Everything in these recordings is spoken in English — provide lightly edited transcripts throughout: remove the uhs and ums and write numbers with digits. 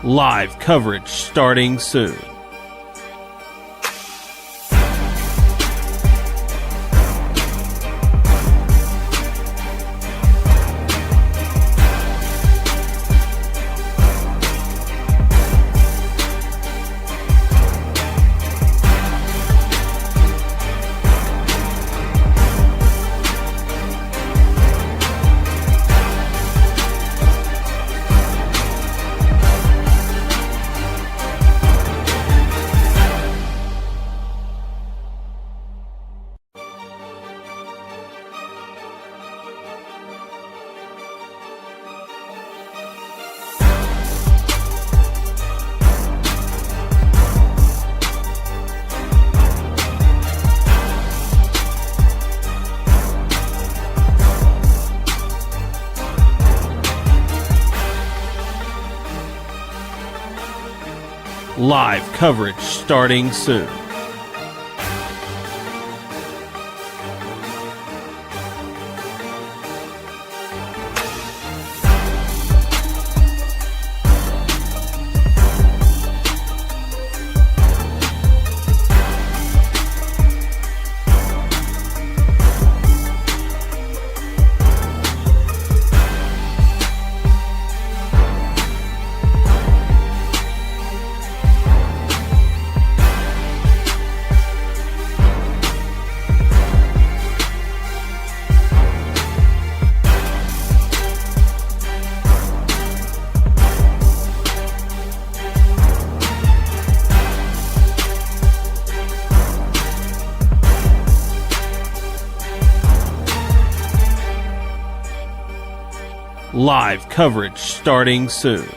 Live coverage starting soon. Live coverage starting soon. Live coverage starting soon.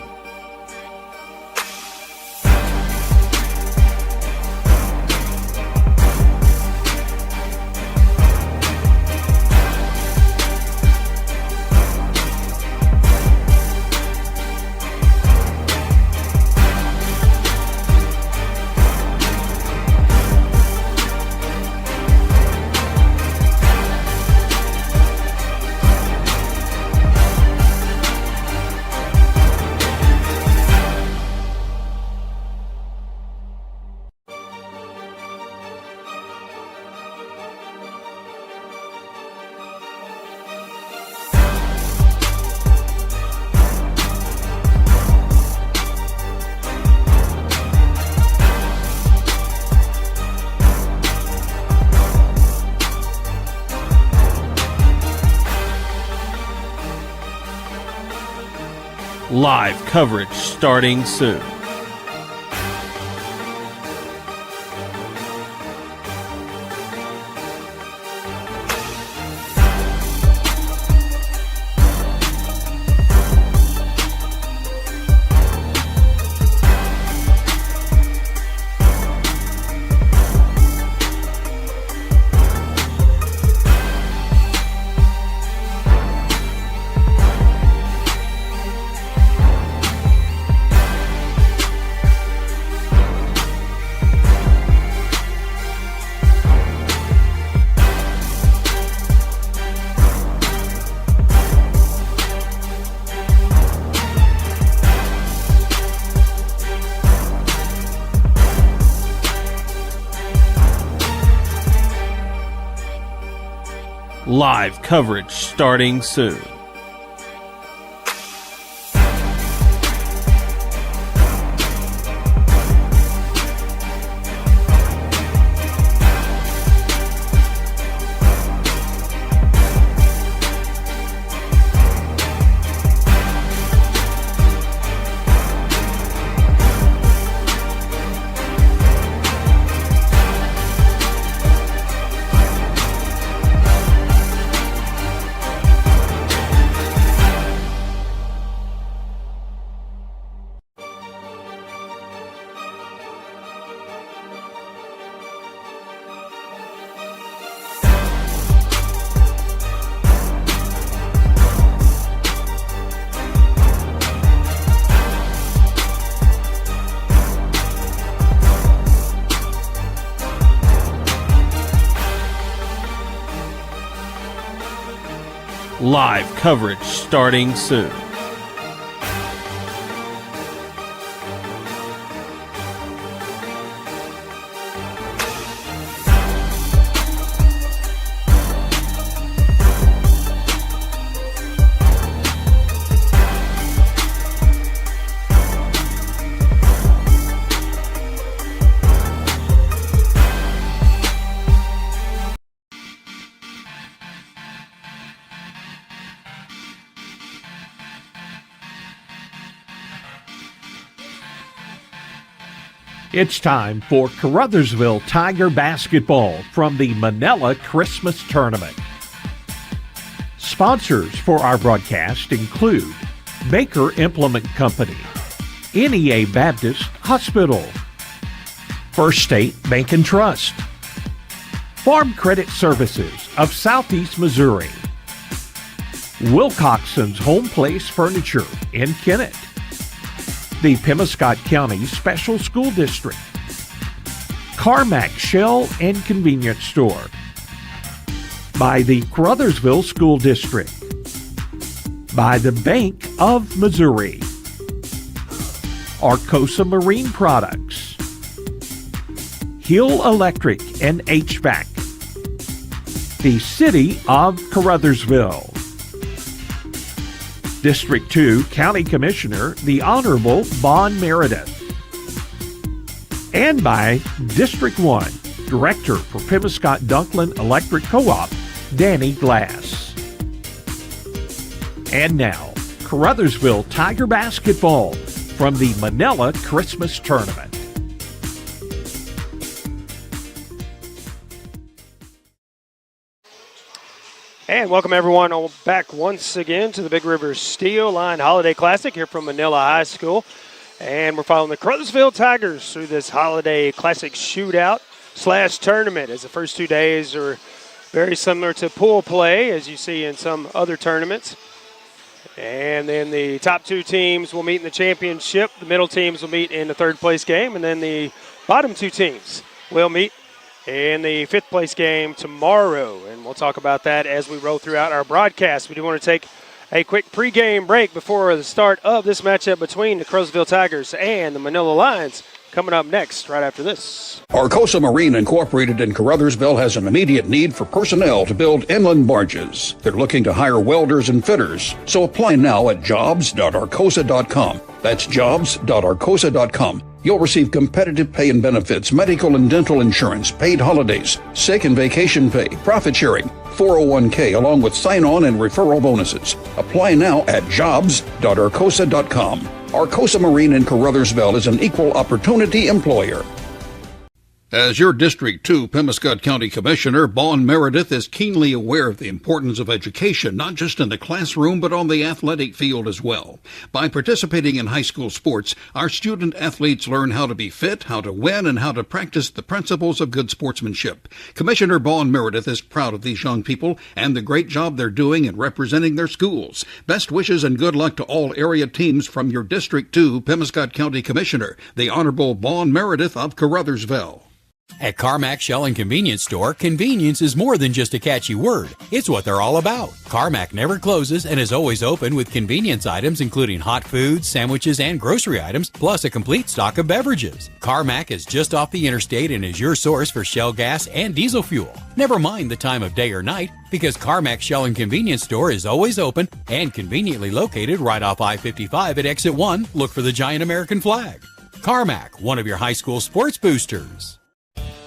Live coverage starting soon. Live coverage starting soon. Live coverage starting soon. It's time for Caruthersville Tiger basketball from the Manila Christmas Tournament. Sponsors for our broadcast include Baker Implement Company, NEA Baptist Hospital, First State Bank and Trust, Farm Credit Services of Southeast Missouri, Wilcoxon's Home Place Furniture in Kennett, the Pemiscot County Special School District, Carmack Shell and Convenience Store, by the Caruthersville School District, by the Bank of Missouri, Arcosa Marine Products, Hill Electric and HVAC, the City of Caruthersville, District 2 County Commissioner, the Honorable Bon Meredith, and by District 1 Director for Pemiscot-Dunklin Electric Co-op, Danny Glass. And now, Caruthersville Tiger basketball from the Manila Christmas Tournament. And welcome everyone back once again to the Big River Steel Line Holiday Classic here from Manila High School. And we're following the Caruthersville Tigers through this Holiday Classic shootout / tournament, as the first 2 days are very similar to pool play, as you see in some other tournaments. And then the top 2 teams will meet in the championship. The middle teams will meet in the third place game. And then the bottom 2 teams will meet in the fifth place game tomorrow. And we'll talk about that as we roll throughout our broadcast. We do want to take a quick pregame break before the start of this matchup between the Caruthersville Tigers and the Manila Lions. Coming up next, right after this. Arcosa Marine Incorporated in Caruthersville has an immediate need for personnel to build inland barges. They're looking to hire welders and fitters, so apply now at jobs.arcosa.com. That's jobs.arcosa.com. You'll receive competitive pay and benefits, medical and dental insurance, paid holidays, sick and vacation pay, profit sharing, 401k, along with sign-on and referral bonuses. Apply now at jobs.arcosa.com. Arcosa Marine in Caruthersville is an equal opportunity employer. As your District 2 Pemiscot County Commissioner, Bon Meredith is keenly aware of the importance of education, not just in the classroom, but on the athletic field as well. By participating in high school sports, our student athletes learn how to be fit, how to win, and how to practice the principles of good sportsmanship. Commissioner Bon Meredith is proud of these young people and the great job they're doing in representing their schools. Best wishes and good luck to all area teams from your District 2 Pemiscot County Commissioner, the Honorable Bon Meredith of Caruthersville. At Carmack Shell and Convenience Store, convenience is more than just a catchy word. It's what they're all about. Carmack never closes and is always open with convenience items including hot foods, sandwiches, and grocery items, plus a complete stock of beverages. Carmack is just off the interstate and is your source for Shell gas and diesel fuel. Never mind the time of day or night, because Carmack Shell and Convenience Store is always open and conveniently located right off I-55 at Exit 1. Look for the giant American flag. Carmack, one of your high school sports boosters.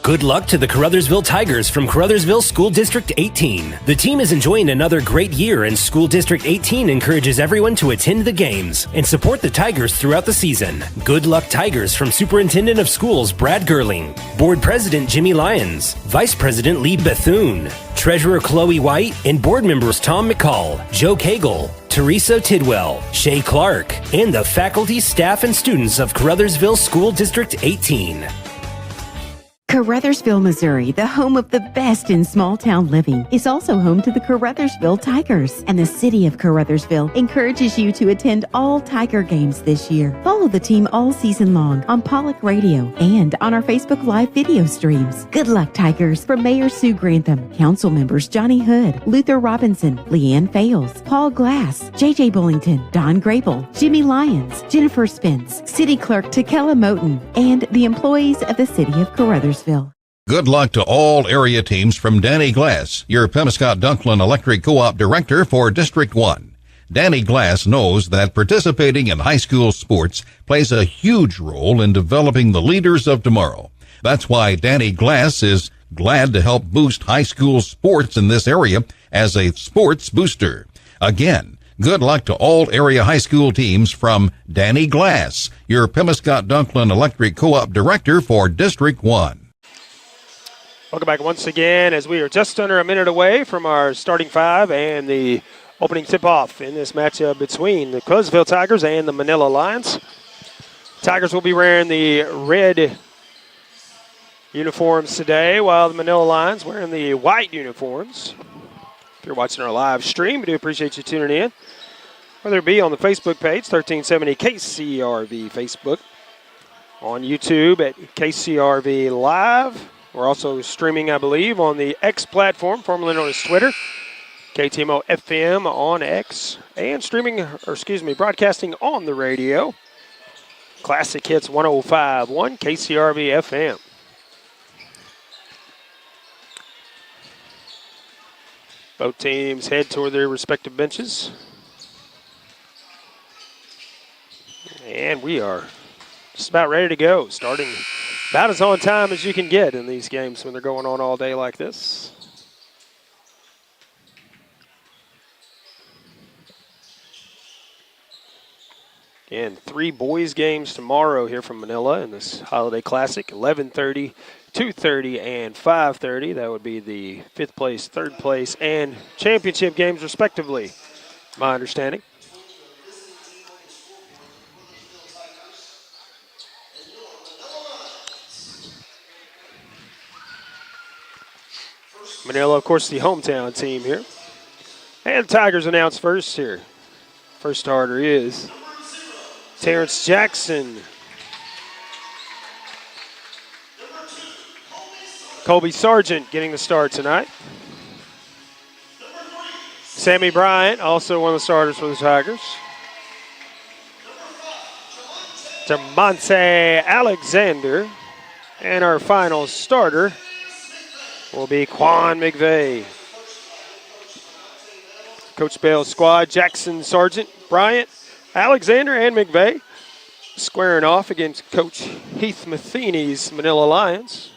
Good luck to the Caruthersville Tigers from Caruthersville School District 18. The team is enjoying another great year, and School District 18 encourages everyone to attend the games and support the Tigers throughout the season. Good luck, Tigers, from Superintendent of Schools Brad Gerling, Board President Jimmy Lyons, Vice President Lee Bethune, Treasurer Chloe White, and board members Tom McCall, Joe Cagle, Teresa Tidwell, Shay Clark, and the faculty, staff, and students of Caruthersville School District 18. Caruthersville, Missouri, the home of the best in small-town living, is also home to the Caruthersville Tigers, and the city of Caruthersville encourages you to attend all Tiger games this year. Follow the team all season long on Pollock Radio and on our Facebook Live video streams. Good luck, Tigers, from Mayor Sue Grantham, council members Johnny Hood, Luther Robinson, Leanne Fales, Paul Glass, J.J. Bullington, Don Grable, Jimmy Lyons, Jennifer Spence, City Clerk Takella Moten, and the employees of the city of Caruthersville. Good luck to all area teams from Danny Glass, your Pemiscot-Dunklin Electric Co-op Director for District 1. Danny Glass knows that participating in high school sports plays a huge role in developing the leaders of tomorrow. That's why Danny Glass is glad to help boost high school sports in this area as a sports booster. Again, Good luck to all area high school teams from Danny Glass, your Pemiscot-Dunklin Electric Co-op Director for District 1. Welcome back once again as we are just under a minute away from our starting five and the opening tip-off in this matchup between the Caruthersville Tigers and the Manila Lions. Tigers will be wearing the red uniforms today, while the Manila Lions wearing the white uniforms. If you're watching our live stream, we do appreciate you tuning in. Whether it be on the Facebook page, 1370 KCRV Facebook, on YouTube at KCRV Live. We're also streaming, I believe, on the X platform, formerly known as Twitter, KTMO FM on X, and broadcasting on the radio. Classic Hits 105.1 KCRV FM. Both teams head toward their respective benches. And we are just about ready to go, starting about as on time as you can get in these games when they're going on all day like this. Again, 3 boys games tomorrow here from Manila in this Holiday Classic, 11:30, 2:30, and 5:30. That would be the 5th place, 3rd place, and championship games respectively, my understanding. Manila, of course, the hometown team here. And the Tigers announced first here. First starter is Terrence Jackson. Colby Sargent getting the start tonight. Sammy Bryant, also one of the starters for the Tigers. Demonte Alexander. And our final starter will be Quan McVeigh. Coach Bale's squad, Jackson, Sargent, Bryant, Alexander, and McVeigh squaring off against Coach Heath Matheny's Manila Lions.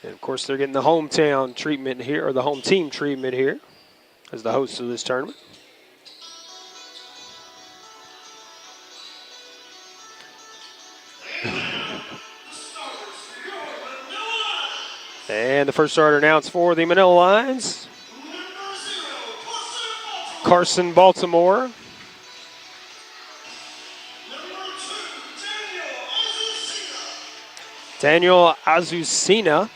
And, of course, they're getting the hometown treatment here, or the home team treatment here as the hosts of this tournament. And the first starter announced for the Manila Lions, Carson Baltimore. Daniel Azucena.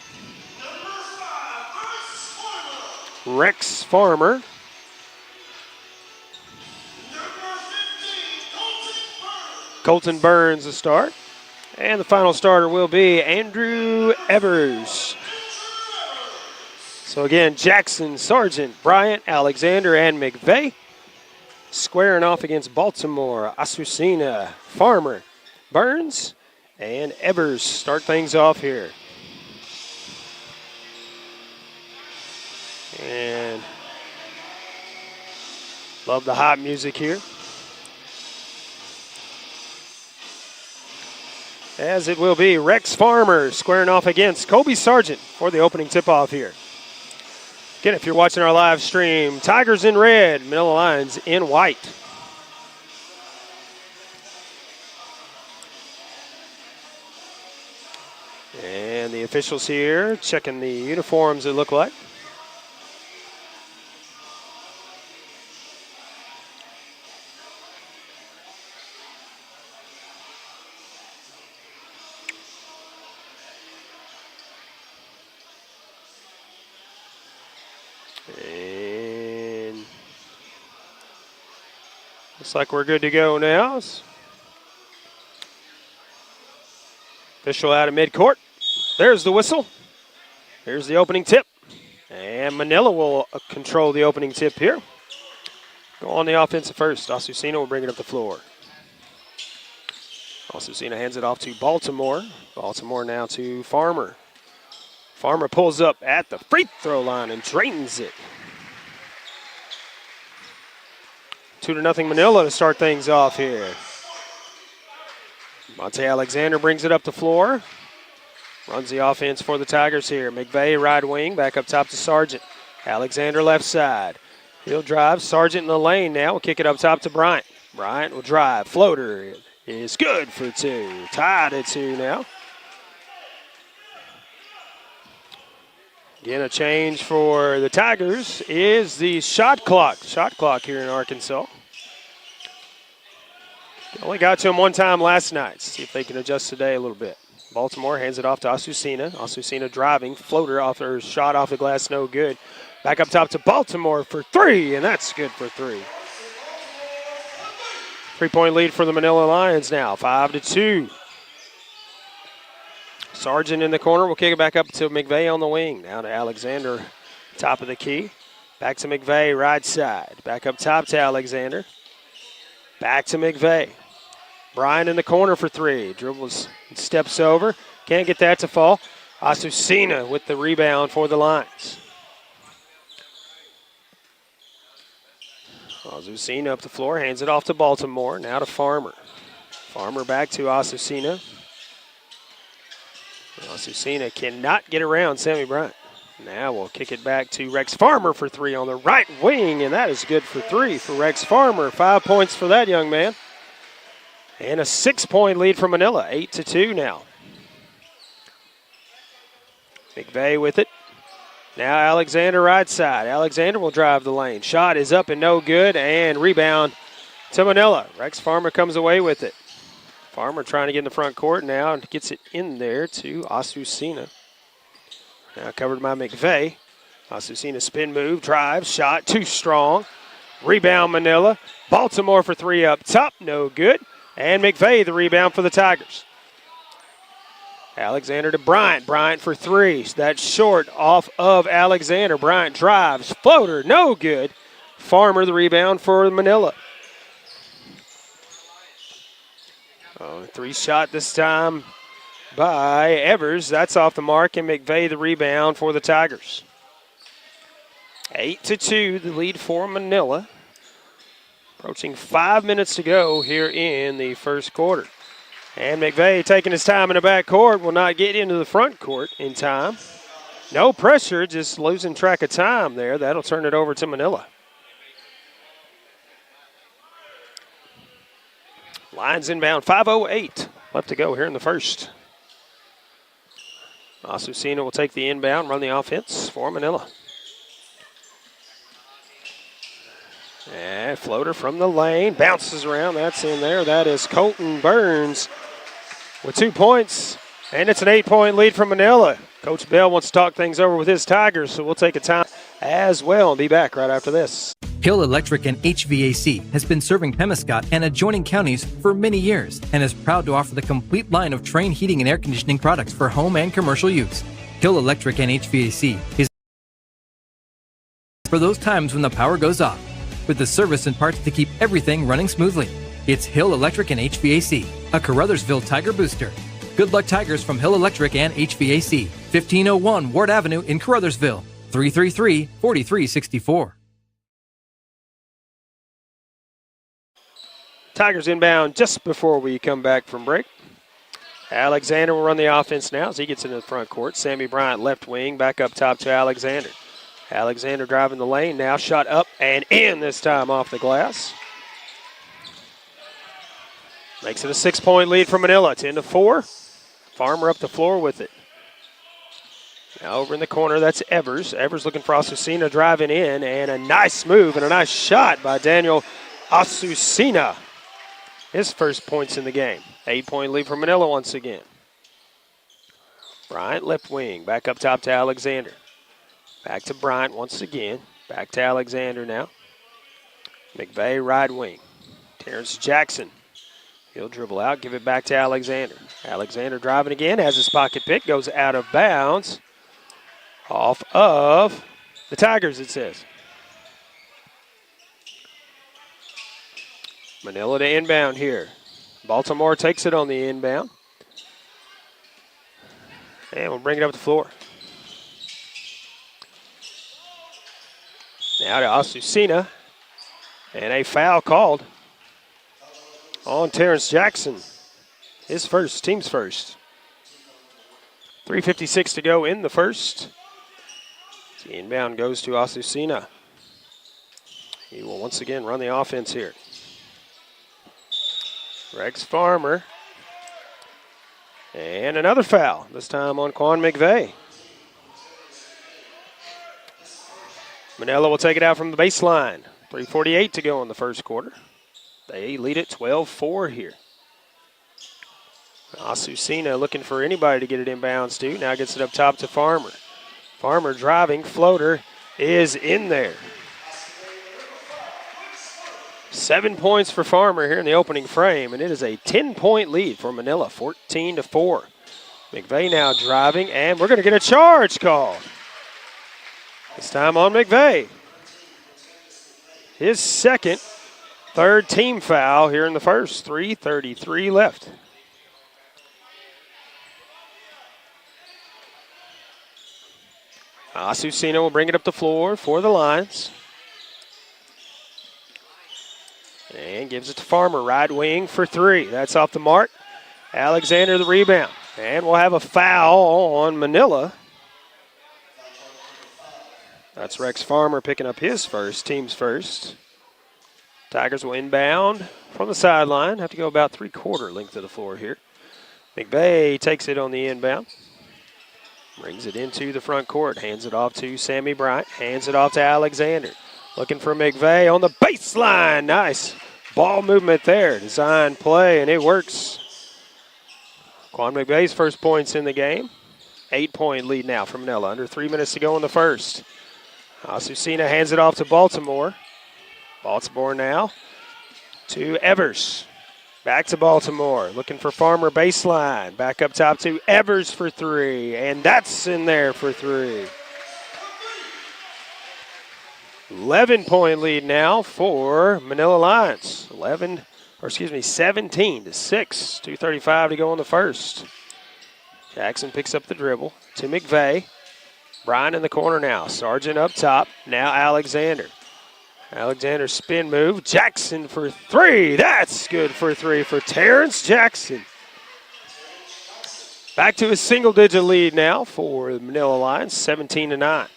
Rex Farmer. Colton Burns to start. And the final starter will be Andrew Evers. So again, Jackson, Sargent, Bryant, Alexander, and McVeigh squaring off against Baltimore, Azucena, Farmer, Burns, and Evers start things off here. And love the hot music here. As it will be Rex Farmer squaring off against Colby Sargent for the opening tip-off here. Again, if you're watching our live stream, Tigers in red, Manila Lions in white. And the officials here checking the uniforms, it look like. And looks like we're good to go now. Official out of midcourt. There's the whistle. Here's the opening tip. And Manila will control the opening tip here. Go on the offensive first. Azucena will bring it up the floor. Azucena hands it off to Baltimore. Baltimore now to Farmer. Farmer pulls up at the free throw line and drains it. 2-0 Manila to start things off here. Monte Alexander brings it up the floor. Runs the offense for the Tigers here. McVeigh right wing, back up top to Sargent. Alexander left side. He'll drive. Sargent in the lane now. We'll kick it up top to Bryant. Bryant will drive. Floater is good for 2. Tied at 2 now. Again, a change for the Tigers is the shot clock. Shot clock here in Arkansas. Only got to him one time last night. See if they can adjust today a little bit. Baltimore hands it off to Asusina. Asusina driving. Floater off her shot off the glass, no good. Back up top to Baltimore for 3, and that's good for 3. 3-point lead for the Manila Lions now, 5-2. Sargent in the corner. We'll kick it back up to McVeigh on the wing. Now to Alexander, top of the key. Back to McVeigh, right side. Back up top to Alexander. Back to McVeigh. Bryant in the corner for 3. Dribbles and steps over. Can't get that to fall. Asusina with the rebound for the Lions. Asusina up the floor, hands it off to Baltimore. Now to Farmer. Farmer back to Asusina. Asusina cannot get around Sammy Bryant. Now we'll kick it back to Rex Farmer for 3 on the right wing, and that is good for 3 for Rex Farmer. 5 points for that young man. And a 6-point lead for Manila, 8-2 now. McVeigh with it. Now Alexander right side. Alexander will drive the lane. Shot is up and no good, and rebound to Manila. Rex Farmer comes away with it. Farmer trying to get in the front court now and gets it in there to Asusina. Now covered by McVeigh. Asusina spin move, drive, shot, too strong. Rebound Manila. Baltimore for 3 up top, no good. And McVeigh the rebound for the Tigers. Alexander to Bryant. Bryant for 3. That's short off of Alexander. Bryant drives. Floater, no good. Farmer the rebound for Manila. 3 shot this time by Evers. That's off the mark, and McVeigh the rebound for the Tigers. 8-2, the lead for Manila. Approaching 5 minutes to go here in the first quarter. And McVeigh taking his time in the back court, will not get into the front court in time. No pressure, just losing track of time there. That'll turn it over to Manila. Lions inbound, 5:08 left to go here in the first. Asusina will take the inbound, run the offense for Manila. And floater from the lane, bounces around, that's in there. That is Colton Burns with 2 points, and it's an 8-point lead for Manila. Coach Bell wants to talk things over with his Tigers, so we'll take a time as well and be back right after this. Hill Electric and HVAC has been serving Pemiscot and adjoining counties for many years and is proud to offer the complete line of Trane heating and air conditioning products for home and commercial use. Hill Electric and HVAC is for those times when the power goes off, with the service and parts to keep everything running smoothly. It's Hill Electric and HVAC, a Caruthersville Tiger booster. Good luck Tigers from Hill Electric and HVAC, 1501 Ward Avenue in Caruthersville, 333-4364. Tigers inbound just before we come back from break. Alexander will run the offense now as he gets into the front court. Sammy Bryant left wing, back up top to Alexander. Alexander driving the lane now, shot up and in this time off the glass. Makes it a 6-point lead for Manila, 10-4. Farmer up the floor with it. Now over in the corner, that's Evers. Evers looking for Asusina driving in, and a nice move and a nice shot by Daniel Asusina. His first points in the game. 8-point lead for Manila once again. Bryant left wing, back up top to Alexander. Back to Bryant once again. Back to Alexander now. McVeigh right wing. Terrence Jackson. He'll dribble out, give it back to Alexander. Alexander driving again, has his pocket pick, goes out of bounds. Off of the Tigers, it says. Manila to inbound here. Baltimore takes it on the inbound. And we'll bring it up the floor. Now to Asusina. And a foul called on Terrence Jackson. His first, team's first. 3:56 to go in the first. The inbound goes to Asusina. He will once again run the offense here. Rex Farmer. And another foul, this time on Quan McVeigh. Manila will take it out from the baseline. 3:48 to go in the first quarter. They lead it 12-4 here. Asusina looking for anybody to get it inbounds to. Now gets it up top to Farmer. Farmer driving, floater is in there. 7 points for Farmer here in the opening frame, and it is a 10-point lead for Manila, 14-4. McVeigh now driving, and we're going to get a charge call. This time on McVeigh. His second, third team foul here in the first. 3:33 left. Asusina will bring it up the floor for the Lions. And gives it to Farmer, right wing for three. That's off the mark. Alexander the rebound. And we'll have a foul on Manila. That's Rex Farmer picking up his first, team's first. Tigers will inbound from the sideline. Have to go about three-quarter length of the floor here. McVeigh takes it on the inbound. Brings it into the front court. Hands it off to Sammy Bryant. Hands it off to Alexander. Looking for McVeigh on the baseline. Nice ball movement there. Design play, and it works. Quan McVeigh's first points in the game. 8-point lead now for Manila. Under 3 minutes to go in the first. Asusina hands it off to Baltimore. Baltimore now to Evers. Back to Baltimore. Looking for Farmer baseline. Back up top to Evers for three. And that's in there for three. 11-point lead now for Manila Lions. 17-6. 2:35 to go in the first. Jackson picks up the dribble to McVeigh. Bryan in the corner now. Sargent up top. Now Alexander. Alexander spin move. Jackson for three. That's good for three for Terrence Jackson. Back to a single-digit lead now for the Manila Lions, 17-9.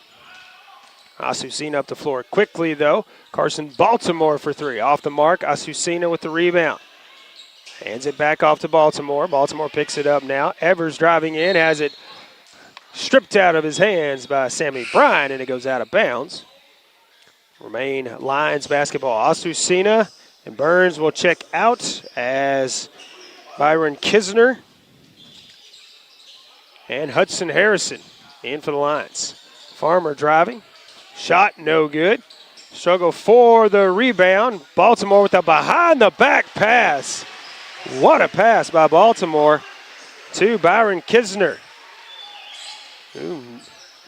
Asusina up the floor quickly, though. Carson Baltimore for three. Off the mark. Asusina with the rebound. Hands it back off to Baltimore. Baltimore picks it up now. Evers driving in, has it stripped out of his hands by Sammy Bryant, and it goes out of bounds. Remain Lions basketball. Asusina and Burns will check out as Byron Kisner and Hudson Harrison in for the Lions. Farmer driving. Shot no good. Struggle for the rebound. Baltimore with a behind-the-back pass. What a pass by Baltimore to Byron Kisner, who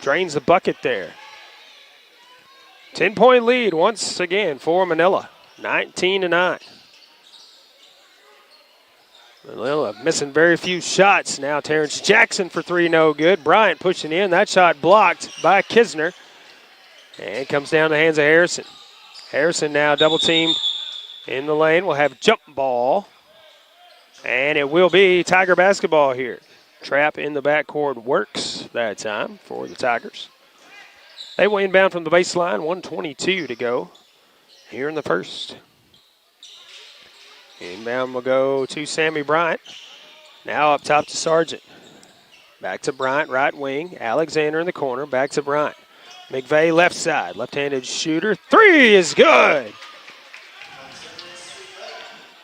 drains the bucket there. 10-point lead once again for Manila, 19-9. Manila missing very few shots. Now Terrence Jackson for three, no good. Bryant pushing in. That shot blocked by Kisner. And comes down the hands of Harrison. Harrison now double teamed in the lane. We'll have jump ball. And it will be Tiger basketball here. Trap in the backcourt works that time for the Tigers. They will inbound from the baseline, 1:22 to go here in the first. Inbound will go to Sammy Bryant. Now up top to Sargent. Back to Bryant, right wing. Alexander in the corner, back to Bryant. McVeigh left side, left-handed shooter. Three is good.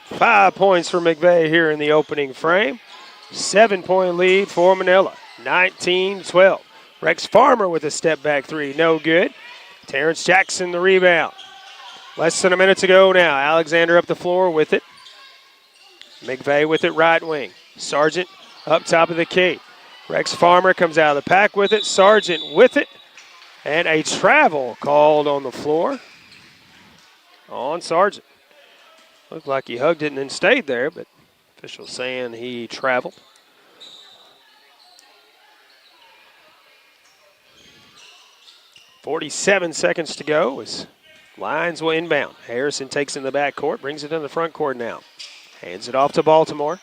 5 points for McVeigh here in the opening frame. 7-point lead for Manila, 19-12. Rex Farmer with a step-back three, no good. Terrence Jackson the rebound. Less than a minute to go now. Alexander up the floor with it. McVeigh with it right wing. Sargent up top of the key. Rex Farmer comes out of the pack with it. Sargent with it. And a travel called on the floor on Sargent. Looked like he hugged it and then stayed there, but official saying he traveled. .47 seconds to go as Lions will inbound. Harrison takes in the backcourt, brings it in the front court now. Hands it off to Baltimore.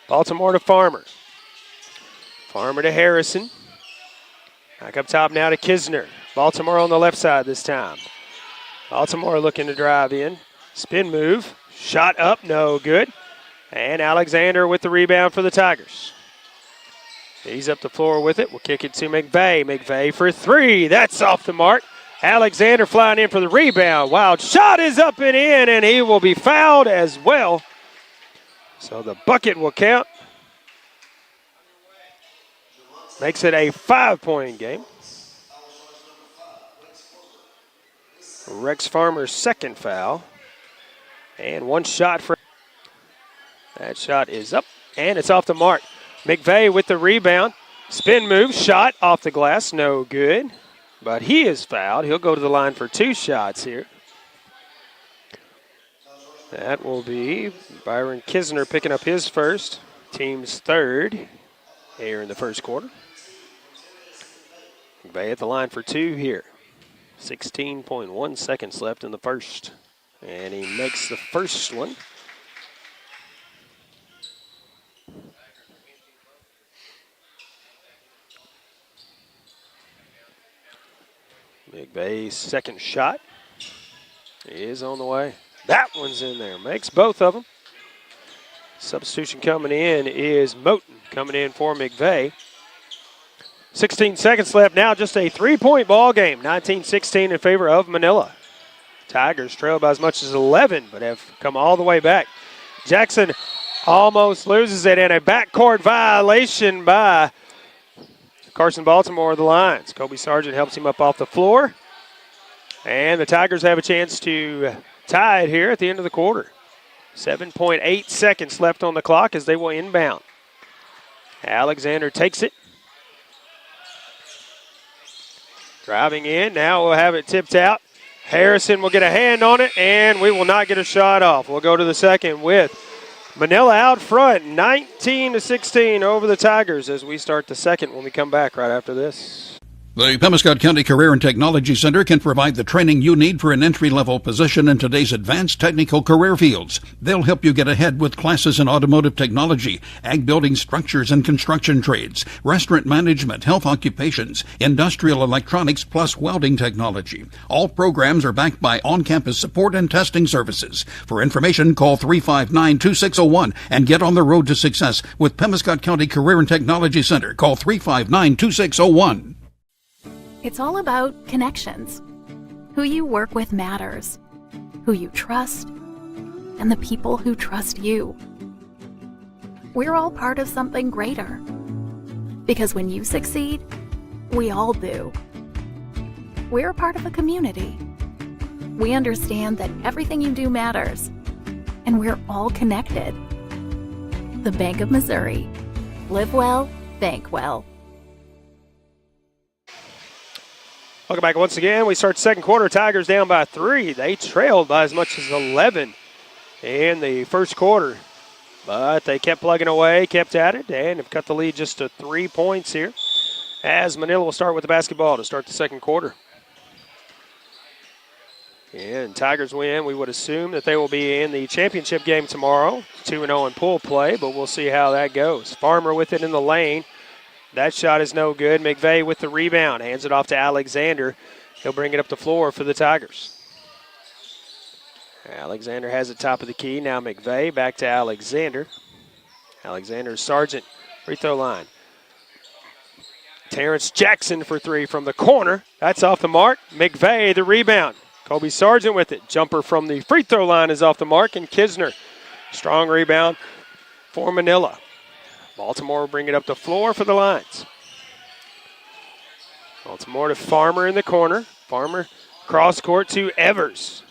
Baltimore to Farmer. Farmer to Harrison. Back up top now to Kisner. Baltimore on the left side this time. Baltimore looking to drive in. Spin move. Shot up, no good. And Alexander with the rebound for the Tigers. He's up the floor with it. We'll kick it to McVeigh. McVeigh for three. That's off the mark. Alexander flying in for the rebound. Wild shot is up and in, and he will be fouled as well. So the bucket will count. Makes it a 5-point game. Rex Farmer's second foul. And one shot for. That shot is up, and it's off the mark. McVeigh with the rebound. Spin move, shot off the glass, no good. But he is fouled. He'll go to the line for 2 shots here. That will be Byron Kisner picking up his first, team's third here in the first quarter. McVeigh at the line for 2 here. 16.1 seconds left in the first. And he makes the first one. McVeigh's second shot is on the way. That one's in there. Makes both of them. Substitution coming in is Moten coming in for McVeigh. 16 seconds left now. Just a 3-point ball game. 19-16 in favor of Manila. Tigers trail by as much as 11, but have come all the way back. Jackson almost loses it, and a backcourt violation by Carson Baltimore of the Lions. Kobe Sargent helps him up off the floor. And the Tigers have a chance to tie it here at the end of the quarter. 7.8 seconds left on the clock as they will inbound. Alexander takes it. Driving in. Now we'll have it tipped out. Harrison will get a hand on it, and we will not get a shot off. We'll go to the second with Manila out front, 19-16 over the Tigers as we start the second when we come back right after this. The Pemiscot County Career and Technology Center can provide the training you need for an entry-level position in today's advanced technical career fields. They'll help you get ahead with classes in automotive technology, ag building structures and construction trades, restaurant management, health occupations, industrial electronics, plus welding technology. All programs are backed by on-campus support and testing services. For information, call 359-2601 and get on the road to success with Pemiscot County Career and Technology Center. Call 359-2601. It's all about connections. Who you work with matters, who you trust, and the people who trust you. We're all part of something greater. Because when you succeed, we all do. We're a part of a community. We understand that everything you do matters, and we're all connected. The Bank of Missouri. Live well, bank well. Welcome back once again. We start second quarter. Tigers down by 3. They trailed by as much as 11 in the first quarter. But they kept plugging away, kept at it, and have cut the lead just to 3 points here. As Manila will start with the basketball to start the second quarter. And Tigers win. We would assume that they will be in the championship game tomorrow. 2-0 in pool play, but we'll see how that goes. Farmer with it in the lane. That shot is no good. McVeigh with the rebound. Hands it off to Alexander. He'll bring it up the floor for the Tigers. Alexander has it top of the key. Now McVeigh back to Alexander. Alexander Sargent, free throw line. Terrence Jackson for 3 from the corner. That's off the mark. McVeigh the rebound. Kobe Sargent with it. Jumper from the free throw line is off the mark. And Kisner, strong rebound for Manila. Baltimore will bring it up the floor for the Lions. Baltimore to Farmer in the corner. Farmer cross court to Evers.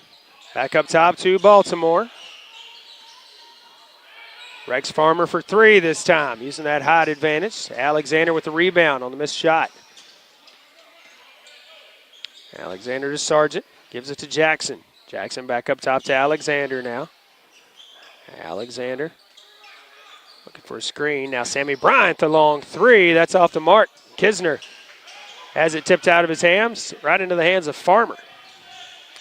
Back up top to Baltimore. Rex Farmer for 3 this time, using that height advantage. Alexander with the rebound on the missed shot. Alexander to Sargent. Gives it to Jackson. Jackson back up top to Alexander now. Alexander looking for a screen. Now Sammy Bryant, the long 3. That's off the mark. Kisner has it tipped out of his hands, right into the hands of Farmer.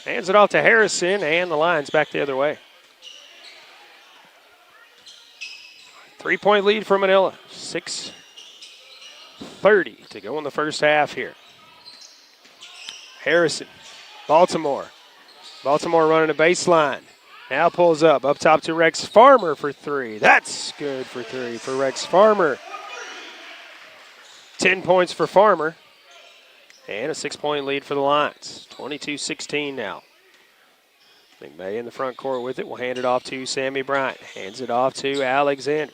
Hands it off to Harrison, and the Lions back the other way. 3-point lead for Manila. 6:30 to go in the first half here. Harrison, Baltimore. Baltimore running a baseline. Now pulls up top to Rex Farmer for three. That's good for three for Rex Farmer. 10 points for Farmer. And a 6-point lead for the Lions. 22-16 now. McVay in the front court with it. We'll hand it off to Sammy Bryant. Hands it off to Alexander.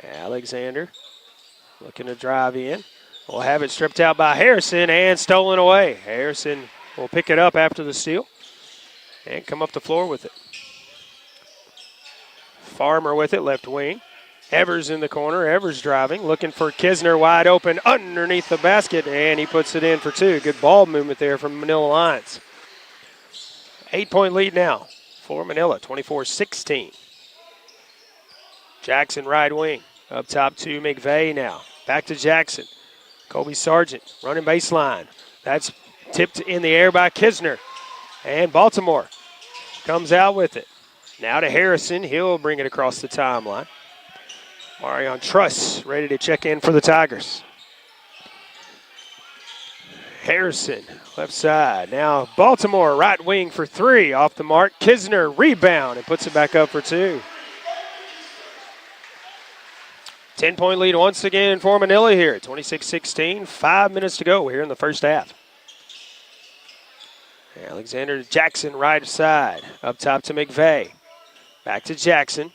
Alexander looking to drive in. We'll have it stripped out by Harrison and stolen away. Harrison will pick it up after the steal and come up the floor with it. Farmer with it, left wing. Evers in the corner. Evers driving, looking for Kisner wide open underneath the basket, and he puts it in for two. Good ball movement there from Manila Lions. 8-point lead now for Manila, 24-16. Jackson right wing. Up top to McVay now. Back to Jackson. Kobe Sargent running baseline. That's tipped in the air by Kisner. And Baltimore comes out with it. Now to Harrison. He'll bring it across the timeline. Marion Truss ready to check in for the Tigers. Harrison, left side. Now Baltimore, right wing for three. Off the mark. Kisner, rebound, and puts it back up for two. 10-point lead once again for Manila here. 26-16, 5 minutes to go here in the first half. Alexander Jackson, right side. Up top to McVay. Back to Jackson.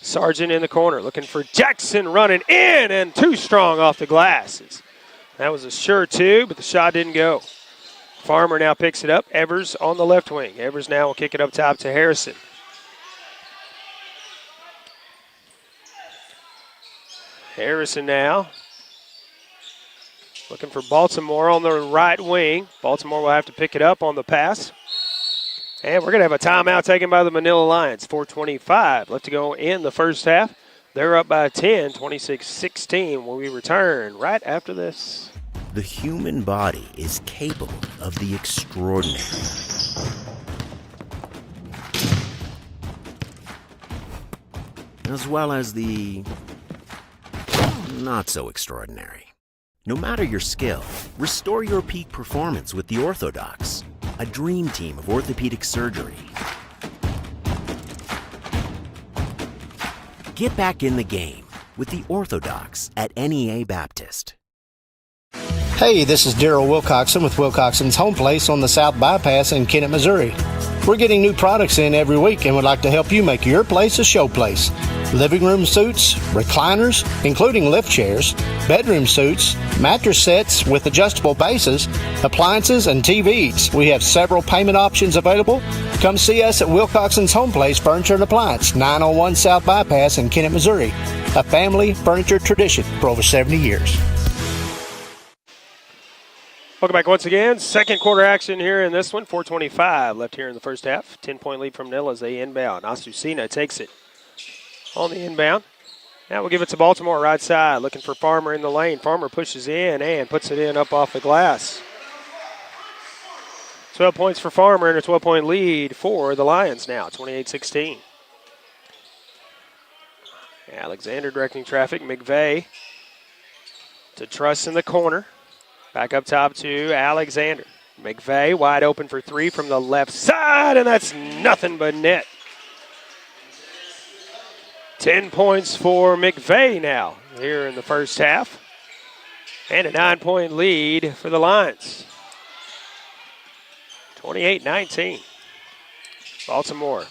Sargent in the corner, looking for Jackson running in, and too strong off the glasses. That was a sure two, but the shot didn't go. Farmer now picks it up. Evers on the left wing. Evers now will kick it up top to Harrison. Harrison now looking for Baltimore on the right wing. Baltimore will have to pick it up on the pass. And we're going to have a timeout taken by the Manila Lions. 4:25 left to go in the first half. They're up by 10, 26-16 when we return right after this. The human body is capable of the extraordinary. As well as the not so extraordinary. No matter your skill, restore your peak performance with the Orthodox, a dream team of orthopedic surgery. Get back in the game with the Orthodox at NEA Baptist. Hey, this is Daryl Wilcoxon with Wilcoxon's Home Place on the South Bypass in Kennett, Missouri. We're getting new products in every week and would like to help you make your place a show place. Living room suites, recliners, including lift chairs, bedroom suites, mattress sets with adjustable bases, appliances, and TVs. We have several payment options available. Come see us at Wilcoxon's Home Place Furniture and Appliance, 901 South Bypass in Kennett, Missouri. A family furniture tradition for over 70 years. Welcome back once again. Second quarter action here in this one. 4:25 left here in the first half. 10-point lead from Manila as they inbound. Asusina takes it on the inbound. Now we'll give it to Baltimore right side. Looking for Farmer in the lane. Farmer pushes in and puts it in up off the glass. 12 points for Farmer and a 12-point lead for the Lions now. 28-16. Alexander directing traffic. McVay to Truss in the corner. Back up top to Alexander. McVay wide open for three from the left side, and that's nothing but net. 10 points for McVay now here in the first half. And a 9-point lead for the Lions. 28-19. Baltimore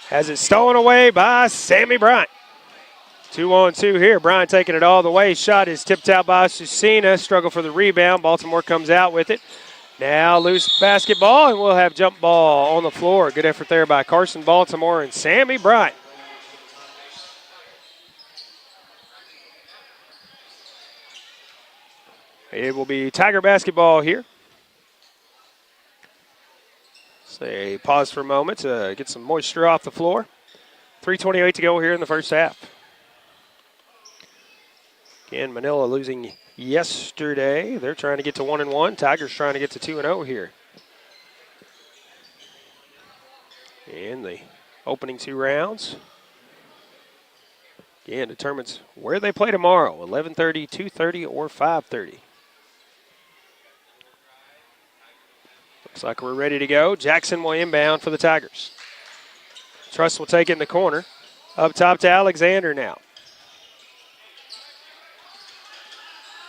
has it stolen away by Sammy Bryant. 2-on-2 here. Bryant taking it all the way. Shot is tipped out by Susina. Struggle for the rebound. Baltimore comes out with it. Now loose basketball, and we'll have jump ball on the floor. Good effort there by Carson Baltimore and Sammy Bryant. It will be Tiger basketball here. Say pause for a moment to get some moisture off the floor. 3:28 to go here in the first half. Again, Manila losing yesterday. They're trying to get to 1-1. Tigers trying to get to 2-0 here. In the opening two rounds. Again, determines where they play tomorrow. 11:30, 2:30, or 5:30. Looks like we're ready to go. Jackson will inbound for the Tigers. Truss will take it in the corner. Up top to Alexander now.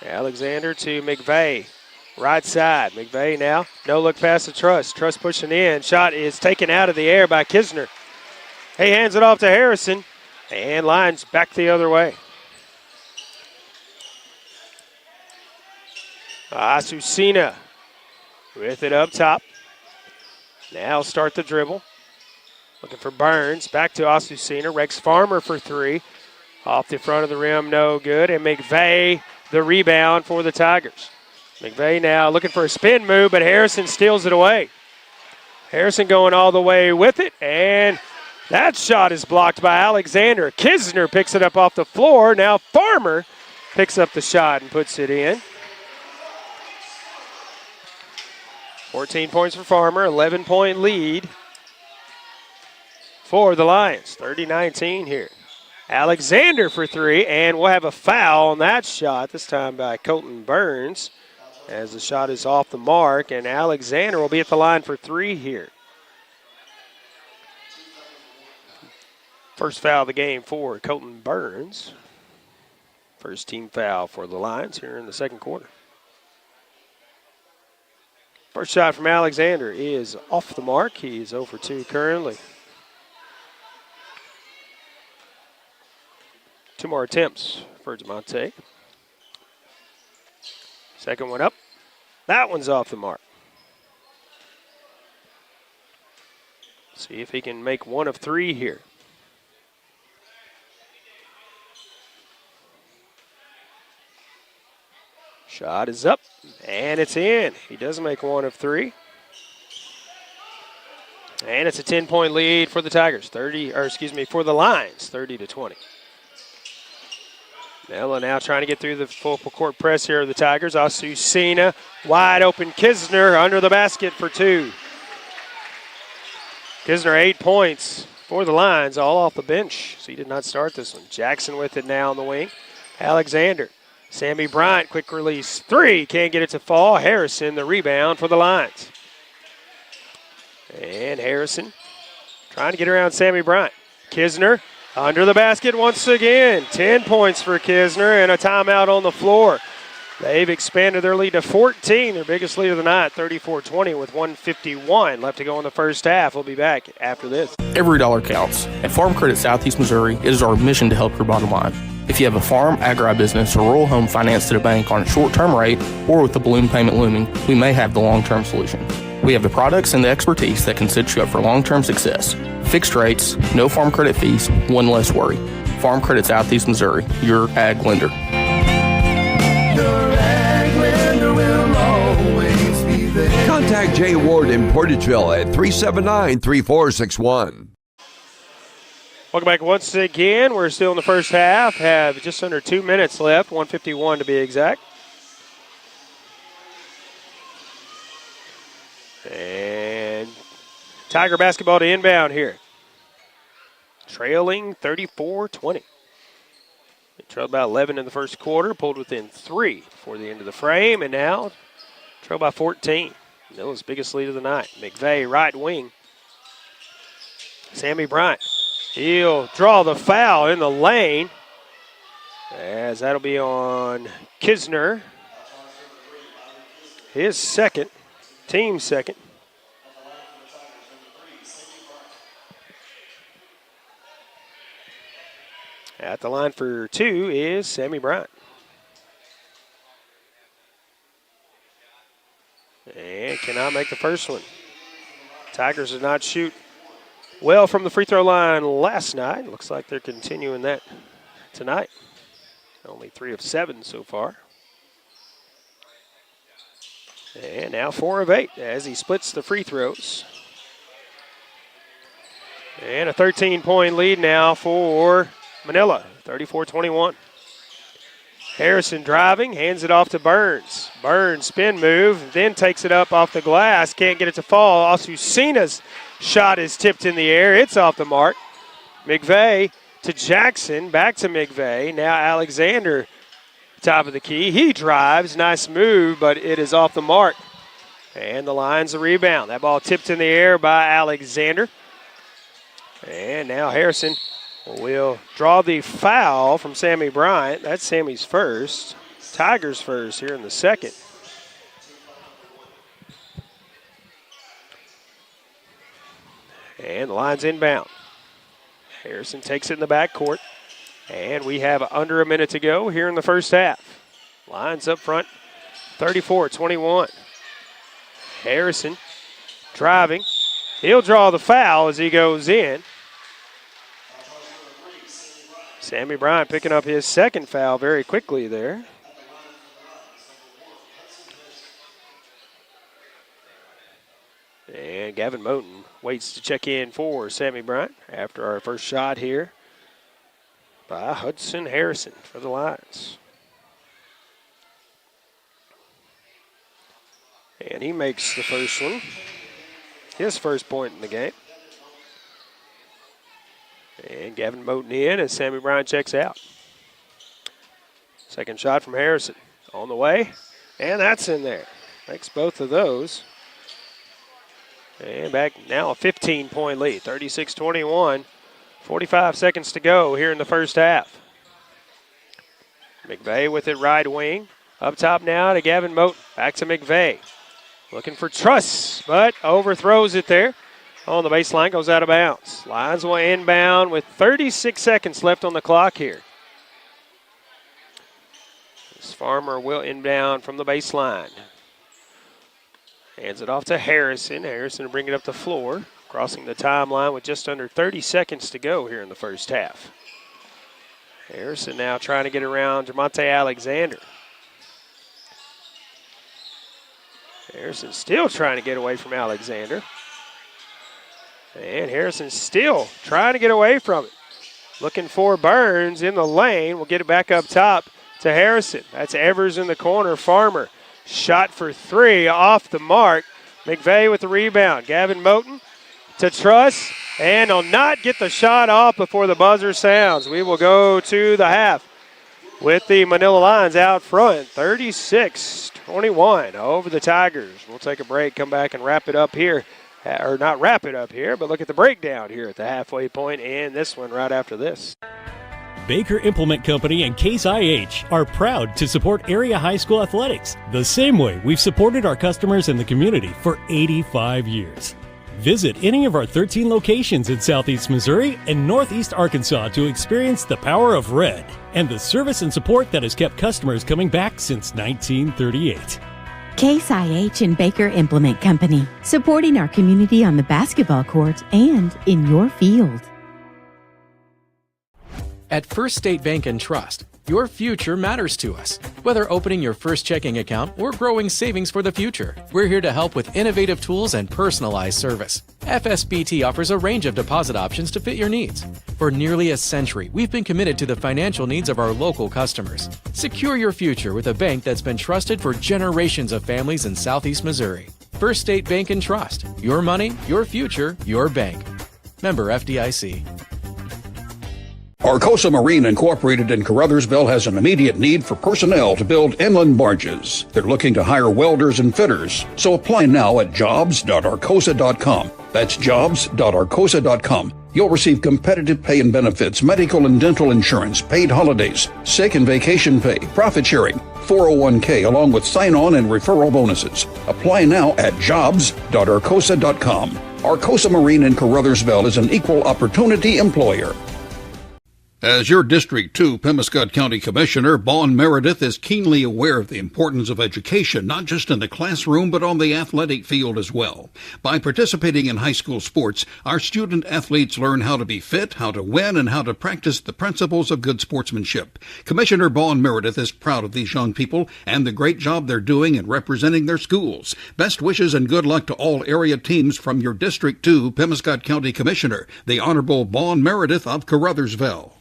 Alexander to McVeigh. Right side. McVeigh now. No look past the Truss. Truss pushing in. Shot is taken out of the air by Kisner. He hands it off to Harrison. And lines back the other way. Asusina with it up top. Now start the dribble. Looking for Burns. Back to Asusina. Rex Farmer for three. Off the front of the rim, no good. And McVeigh, the rebound for the Tigers. McVeigh now looking for a spin move, but Harrison steals it away. Harrison going all the way with it, and that shot is blocked by Alexander. Kisner picks it up off the floor. Now Farmer picks up the shot and puts it in. 14 points for Farmer, 11-point lead for the Lions. 30-19 here. Alexander for three, and we'll have a foul on that shot, this time by Colton Burns, as the shot is off the mark, and Alexander will be at the line for three here. First foul of the game for Colton Burns. First team foul for the Lions here in the second quarter. First shot from Alexander is off the mark. He is 0 for 2 currently. Two more attempts for DeMonte. Second one up. That one's off the mark. See if he can make one of three here. Shot is up, and it's in. He does make one of three. And it's a 10-point lead for the Tigers, for the Lions, 30-20. Manila now trying to get through the full court press here of the Tigers. Asusina, wide open. Kisner under the basket for two. Kisner 8 points for the Lions, all off the bench, so he did not start this one. Jackson with it now on the wing. Alexander. Sammy Bryant, quick release. Three, can't get it to fall. Harrison, the rebound for the Lions. And Harrison trying to get around Sammy Bryant. Kisner under the basket once again. 10 points for Kisner and a timeout on the floor. They've expanded their lead to 14, their biggest lead of the night, 34-20 with 1:51 left to go in the first half. We'll be back after this. Every dollar counts. At Farm Credit Southeast Missouri, it is our mission to help your bottom line. If you have a farm, agribusiness, or rural home financed at a bank on a short-term rate or with a balloon payment looming, we may have the long-term solution. We have the products and the expertise that can set you up for long-term success. Fixed rates, no farm credit fees, one less worry. Farm Credit Southeast Missouri, your ag lender. Your ag lender will always be there. Contact Jay Ward in Portageville at 379-3461. Welcome back once again. We're still in the first half. Have just under 2 minutes left, 1:51 to be exact. And Tiger basketball to inbound here. Trailing 34-20. They trailed about 11 in the first quarter, pulled within 3 before the end of the frame, and now trailed by 14. Manila's biggest lead of the night. McVeigh, right wing. Sammy Bryant. He'll draw the foul in the lane, as that'll be on Kisner. His second, team second. At the line for two is Sammy Bryant. And cannot make the first one. Tigers did not shoot well from the free throw line last night. Looks like they're continuing that tonight. Only 3 of 7 so far. And now 4 of 8 as he splits the free throws. And a 13-point lead now for Manila, 34-21. Harrison driving, hands it off to Burns. Burns spin move, then takes it up off the glass. Can't get it to fall. Asusina's shot is tipped in the air. It's off the mark. McVeigh to Jackson, back to McVeigh. Now Alexander, top of the key. He drives, nice move, but it is off the mark. And the Lions a rebound. That ball tipped in the air by Alexander. And now Harrison will draw the foul from Sammy Bryant. That's Sammy's first. Tigers first here in the second. And the Lions inbound. Harrison takes it in the backcourt. And we have under a minute to go here in the first half. Lions up front, 34-21. Harrison driving. He'll draw the foul as he goes in. Sammy Bryant picking up his second foul very quickly there. And Gavin Moten waits to check in for Sammy Bryant after our first shot here by Hudson Harrison for the Lions. And he makes the first one, his first point in the game. And Gavin Moten in as Sammy Bryant checks out. Second shot from Harrison on the way, and that's in there. Makes both of those. And back now a 15-point lead, 36-21. 45 seconds to go here in the first half. McVeigh with it right wing. Up top now to Gavin Moten. Back to McVeigh. Looking for Truss, but overthrows it there. On the baseline, goes out of bounds. Lions will inbound with 36 seconds left on the clock here. This Farmer will inbound from the baseline. Hands it off to Harrison. Harrison will bring it up the floor. Crossing the timeline with just under 30 seconds to go here in the first half. Harrison now trying to get around Jamonte Alexander. Harrison still trying to get away from Alexander. And Harrison still trying to get away from it. Looking for Burns in the lane. We'll get it back up top to Harrison. That's Evers in the corner. Farmer shot for three off the mark. McVeigh with the rebound. Gavin Moten to Truss, and will not get the shot off before the buzzer sounds. We will go to the half with the Manila Lions out front, 36-21 over the Tigers. We'll take a break, come back and wrap it up here. Or not wrap it up here, but look at the breakdown here at the halfway point and this one right after this. Baker Implement Company and Case IH are proud to support area high school athletics the same way we've supported our customers in the community for 85 years. Visit any of our 13 locations in Southeast Missouri and Northeast Arkansas to experience the power of red and the service and support that has kept customers coming back since 1938. Case IH and Baker Implement Company, supporting our community on the basketball court and in your field. At First State Bank and Trust, your future matters to us. Whether opening your first checking account or growing savings for the future, we're here to help with innovative tools and personalized service. FSBT offers a range of deposit options to fit your needs. For nearly a century, we've been committed to the financial needs of our local customers. Secure your future with a bank that's been trusted for generations of families in Southeast Missouri. First State Bank and Trust. Your money, your future, your bank. Member FDIC. Arcosa Marine Incorporated in Caruthersville has an immediate need for personnel to build inland barges. They're looking to hire welders and fitters, so apply now at jobs.arcosa.com. That's jobs.arcosa.com. You'll receive competitive pay and benefits, medical and dental insurance, paid holidays, sick and vacation pay, profit sharing, 401k, along with sign-on and referral bonuses. Apply now at jobs.arcosa.com. Arcosa Marine in Caruthersville is an equal opportunity employer. As your District 2 Pemiscot County Commissioner, Vaughn Meredith is keenly aware of the importance of education, not just in the classroom, but on the athletic field as well. By participating in high school sports, our student athletes learn how to be fit, how to win, and how to practice the principles of good sportsmanship. Commissioner Vaughn Meredith is proud of these young people and the great job they're doing in representing their schools. Best wishes and good luck to all area teams from your District 2 Pemiscot County Commissioner, the Honorable Vaughn Meredith of Caruthersville.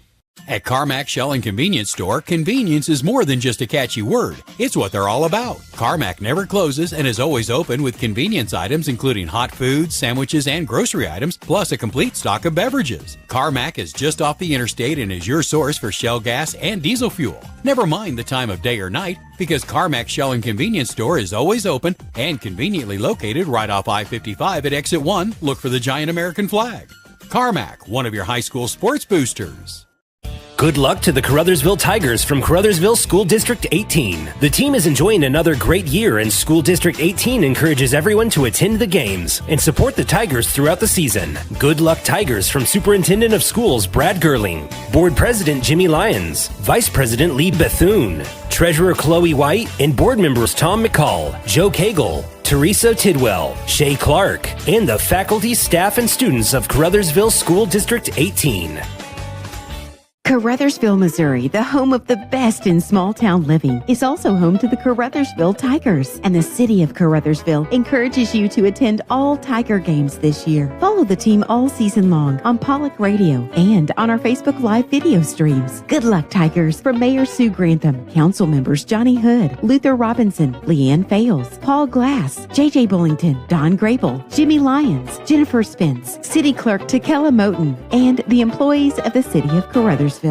At Carmack Shell and Convenience Store, convenience is more than just a catchy word. It's what they're all about. Carmack never closes and is always open with convenience items including hot foods, sandwiches, and grocery items, plus a complete stock of beverages. Carmack is just off the interstate and is your source for Shell gas and diesel fuel. Never mind the time of day or night, because Carmack Shell and Convenience Store is always open and conveniently located right off I-55 at Exit 1. Look for the giant American flag. Carmack, one of your high school sports boosters. Good luck to the Caruthersville Tigers from Caruthersville School District 18. The team is enjoying another great year, and School District 18 encourages everyone to attend the games and support the Tigers throughout the season. Good luck, Tigers, from Superintendent of Schools Brad Gerling, Board President Jimmy Lyons, Vice President Lee Bethune, Treasurer Chloe White, and board members Tom McCall, Joe Cagle, Teresa Tidwell, Shay Clark, and the faculty, staff, and students of Caruthersville School District 18. Caruthersville, Missouri, the home of the best in small town living, is also home to the Caruthersville Tigers, and the city of Caruthersville encourages you to attend all Tiger games this year. Follow the team all season long on Pollock Radio and on our Facebook Live video streams. Good luck, Tigers, from Mayor Sue Grantham, council members Johnny Hood, Luther Robinson, Leanne Fales, Paul Glass, J.J. Bullington, Don Grable, Jimmy Lyons, Jennifer Spence, City Clerk Takela Moten, and the employees of the city of Caruthersville.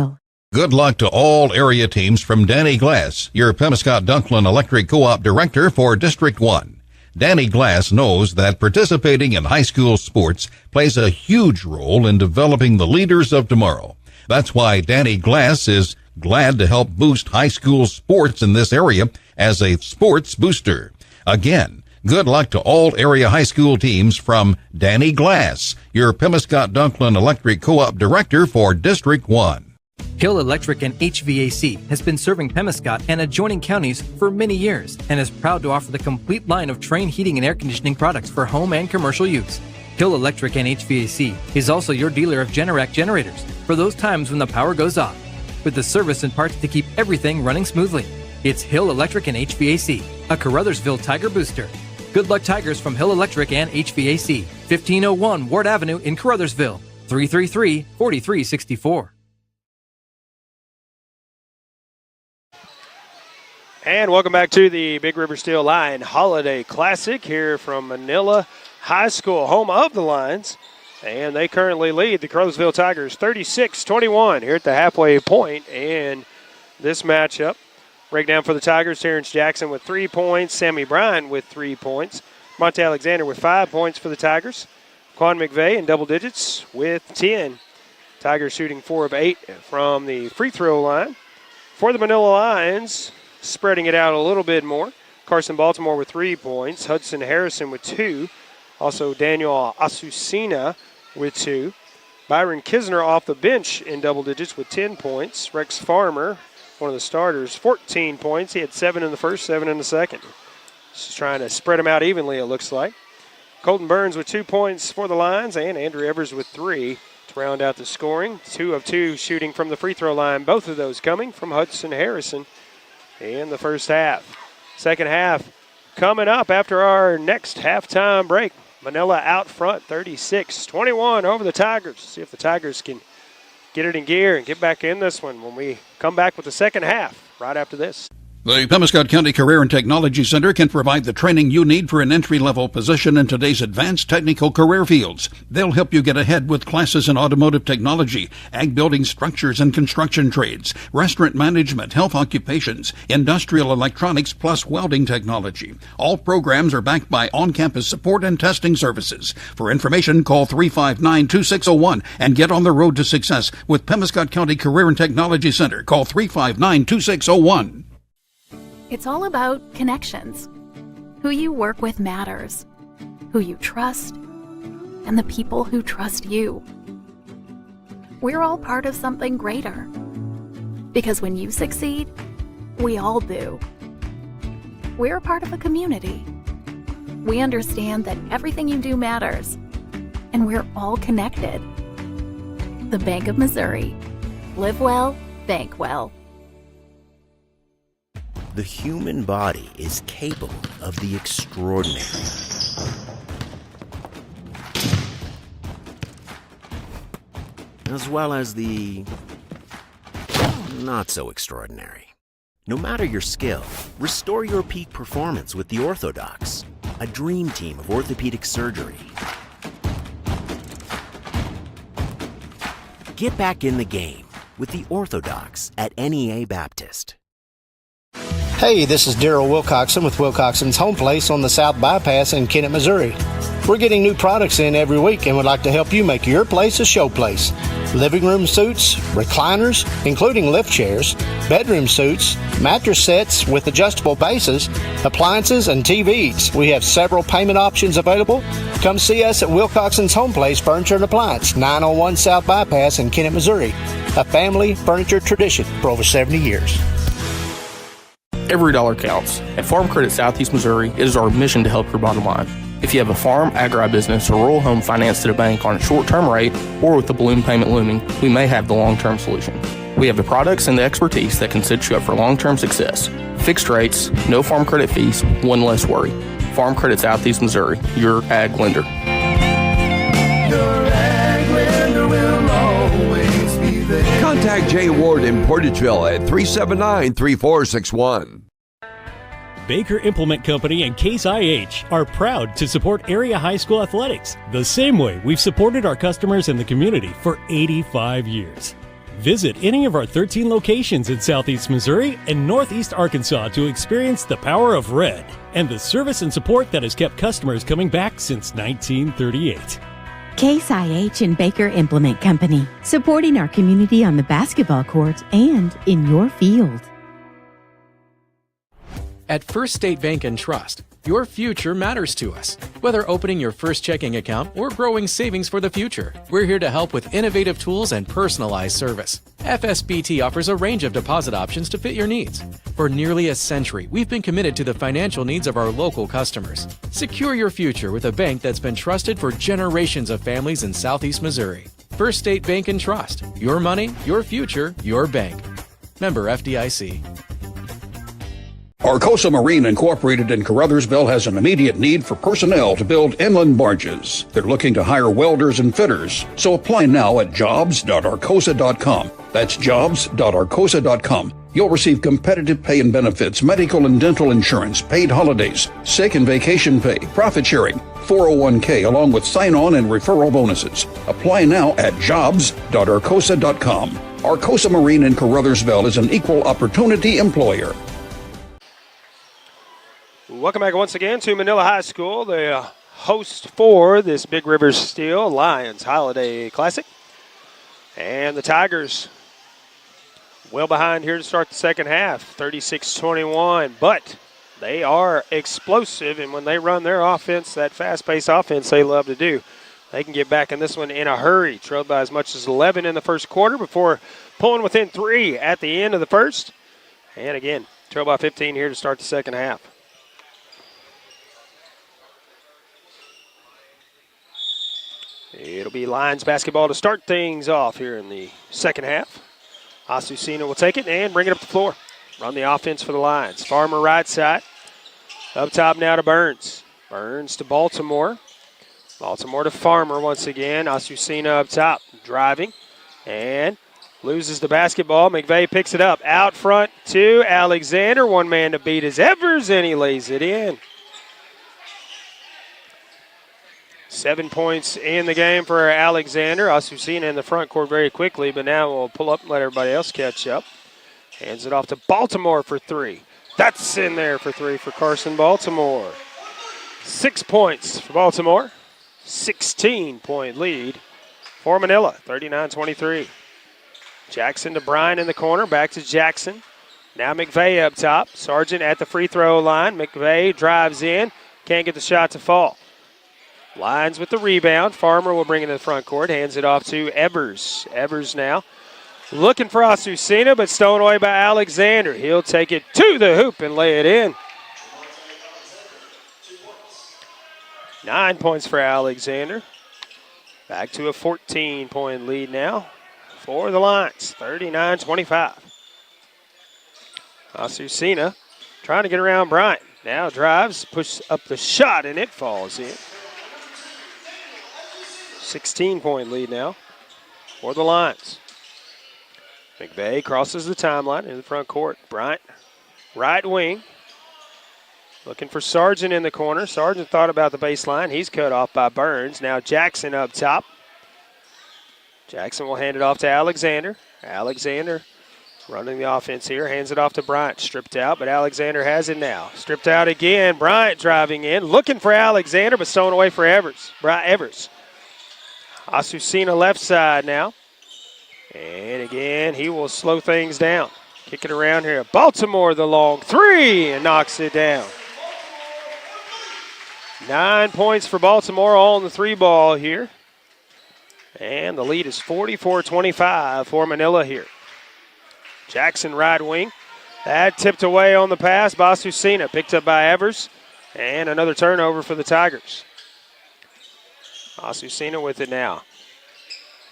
Good luck to all area teams from Danny Glass, your Pemiscot-Dunklin Electric Co-op Director for District 1. Danny Glass knows that participating in high school sports plays a huge role in developing the leaders of tomorrow. That's why Danny Glass is glad to help boost high school sports in this area as a sports booster. Again, good luck to all area high school teams from Danny Glass, your Pemiscot-Dunklin Electric Co-op Director for District 1. Hill Electric and HVAC has been serving Pemiscot and adjoining counties for many years and is proud to offer the complete line of Trane heating and air conditioning products for home and commercial use. Hill Electric and HVAC is also your dealer of Generac generators for those times when the power goes off, with the service and parts to keep everything running smoothly. It's Hill Electric and HVAC, a Caruthersville Tiger booster. Good luck, Tigers, from Hill Electric and HVAC, 1501 Ward Avenue in Caruthersville, 333-4364. And welcome back to the Big River Steel Lion Holiday Classic here from Manila High School, home of the Lions. And they currently lead the Caruthersville Tigers 36-21 here at the halfway point in this matchup. Breakdown for the Tigers, Terrence Jackson with 3 points, Sammy Bryant with 3 points, Monte Alexander with 5 points for the Tigers, Quan McVeigh in double digits with 10. Tigers shooting 4 of 8 from the free throw line. For the Manila Lions, spreading it out a little bit more, Carson Baltimore with 3 points, Hudson Harrison with 2, also Daniel Asusina with 2, Byron Kisner off the bench in double digits with 10 points, Rex Farmer, one of the starters, 14 points. He had 7 in the first, 7 in the second. Just trying to spread them out evenly, it looks like. Colton Burns with 2 points for the Lions, and Andrew Evers with 3 to round out the scoring. 2 of 2 shooting from the free throw line, both of those coming from Hudson Harrison in the first half. Second half coming up after our next halftime break. Manila out front, 36-21 over the Tigers. See if the Tigers can get it in gear and get back in this one when we come back with the second half right after this. The Pemiscot County Career and Technology Center can provide the training you need for an entry-level position in today's advanced technical career fields. They'll help you get ahead with classes in automotive technology, ag building structures and construction trades, restaurant management, health occupations, industrial electronics, plus welding technology. All programs are backed by on-campus support and testing services. For information, call 359-2601 and get on the road to success with Pemiscot County Career and Technology Center. Call 359-2601. It's all about connections. Who you work with matters. Who you trust, and the people who trust you. We're all part of something greater. Because when you succeed, we all do. We're a part of a community. We understand that everything you do matters, and we're all connected. The Bank of Missouri. Live well, bank well. The human body is capable of the extraordinary. As well as the not so extraordinary. No matter your skill, restore your peak performance with the Orthodox, a dream team of orthopedic surgery. Get back in the game with the Orthodox at NEA Baptist. Hey, this is Daryl Wilcoxon with Wilcoxon's Home Place on the South Bypass in Kennett, Missouri. We're getting new products in every week and would like to help you make your place a show place. Living room suites, recliners, including lift chairs, bedroom suites, mattress sets with adjustable bases, appliances, and TVs. We have several payment options available. Come see us at Wilcoxon's Home Place Furniture and Appliance, 901 South Bypass in Kennett, Missouri. A family furniture tradition for over 70 years. Every dollar counts. At Farm Credit Southeast Missouri, it is our mission to help your bottom line. If you have a farm, agribusiness, or rural home financed at a bank on a short-term rate or with the balloon payment looming, we may have the long-term solution. We have the products and the expertise that can set you up for long-term success. Fixed rates, no farm credit fees, one less worry. Farm Credit Southeast Missouri, your ag lender. Your ag lender will always be there. Contact Jay Ward in Portageville at 379-3461. Baker Implement Company and Case IH are proud to support area high school athletics the same way we've supported our customers in the community for 85 years. Visit any of our 13 locations in Southeast Missouri and Northeast Arkansas to experience the power of red and the service and support that has kept customers coming back since 1938. Case IH and Baker Implement Company, supporting our community on the basketball court and in your field. At First State Bank and Trust, your future matters to us. Whether opening your first checking account or growing savings for the future, we're here to help with innovative tools and personalized service. FSBT offers a range of deposit options to fit your needs. For nearly a century, we've been committed to the financial needs of our local customers. Secure your future with a bank that's been trusted for generations of families in Southeast Missouri. First State Bank and Trust. Your money, your future, your bank. Member FDIC. Arcosa Marine Incorporated in Caruthersville has an immediate need for personnel to build inland barges. They're looking to hire welders and fitters, so apply now at jobs.arcosa.com. That's jobs.arcosa.com. You'll receive competitive pay and benefits, medical and dental insurance, paid holidays, sick and vacation pay, profit sharing, 401k, along with sign-on and referral bonuses. Apply now at jobs.arcosa.com. Arcosa Marine in Caruthersville is an equal opportunity employer. Welcome back once again to Manila High School, the host for this Big River Steel Lions Holiday Classic. And the Tigers well behind here to start the second half, 36-21. But they are explosive, and when they run their offense, that fast-paced offense they love to do, they can get back in this one in a hurry. Trailed by as much as 11 in the first quarter before pulling within 3 at the end of the first. And again, trailed by 15 here to start the second half. It'll be Lions basketball to start things off here in the second half. Asusina will take it and bring it up the floor. Run the offense for the Lions. Farmer right side. Up top now to Burns. Burns to Baltimore. Baltimore to Farmer once again. Asusina up top. Driving. And loses the basketball. McVeigh picks it up. Out front to Alexander. One man to beat is Evers, and he lays it in. 7 points in the game for Alexander. Asusina in the front court very quickly, but now we'll pull up and let everybody else catch up. Hands it off to Baltimore for 3. That's in there for 3 for Carson Baltimore. 6 points for Baltimore. 16-point lead for Manila, 39-23. Jackson to Bryan in the corner, back to Jackson. Now McVeigh up top. Sargent at the free throw line. McVeigh drives in, can't get the shot to fall. Lions with the rebound. Farmer will bring it to the front court. Hands it off to Evers. Evers now looking for Asusina, but stolen away by Alexander. He'll take it to the hoop and lay it in. 9 points for Alexander. Back to a 14-point lead now for the Lions. 39-25. Asusina trying to get around Bryant. Now drives, pushes up the shot, and it falls in. 16-point lead now for the Lions. McVeigh crosses the timeline in the front court. Bryant, right wing. Looking for Sargent in the corner. Sargent thought about the baseline. He's cut off by Burns. Now Jackson up top. Jackson will hand it off to Alexander. Alexander running the offense here. Hands it off to Bryant. Stripped out, but Alexander has it now. Stripped out again. Bryant driving in. Looking for Alexander, but stolen away for Evers. Evers. Asusina left side now. And again, he will slow things down. Kick it around here. Baltimore, the long three, and knocks it down. 9 points for Baltimore on the three ball here. And the lead is 44-25 for Manila here. Jackson right wing. That tipped away on the pass by Asusina. Picked up by Evers. And another turnover for the Tigers. Asusina with it now.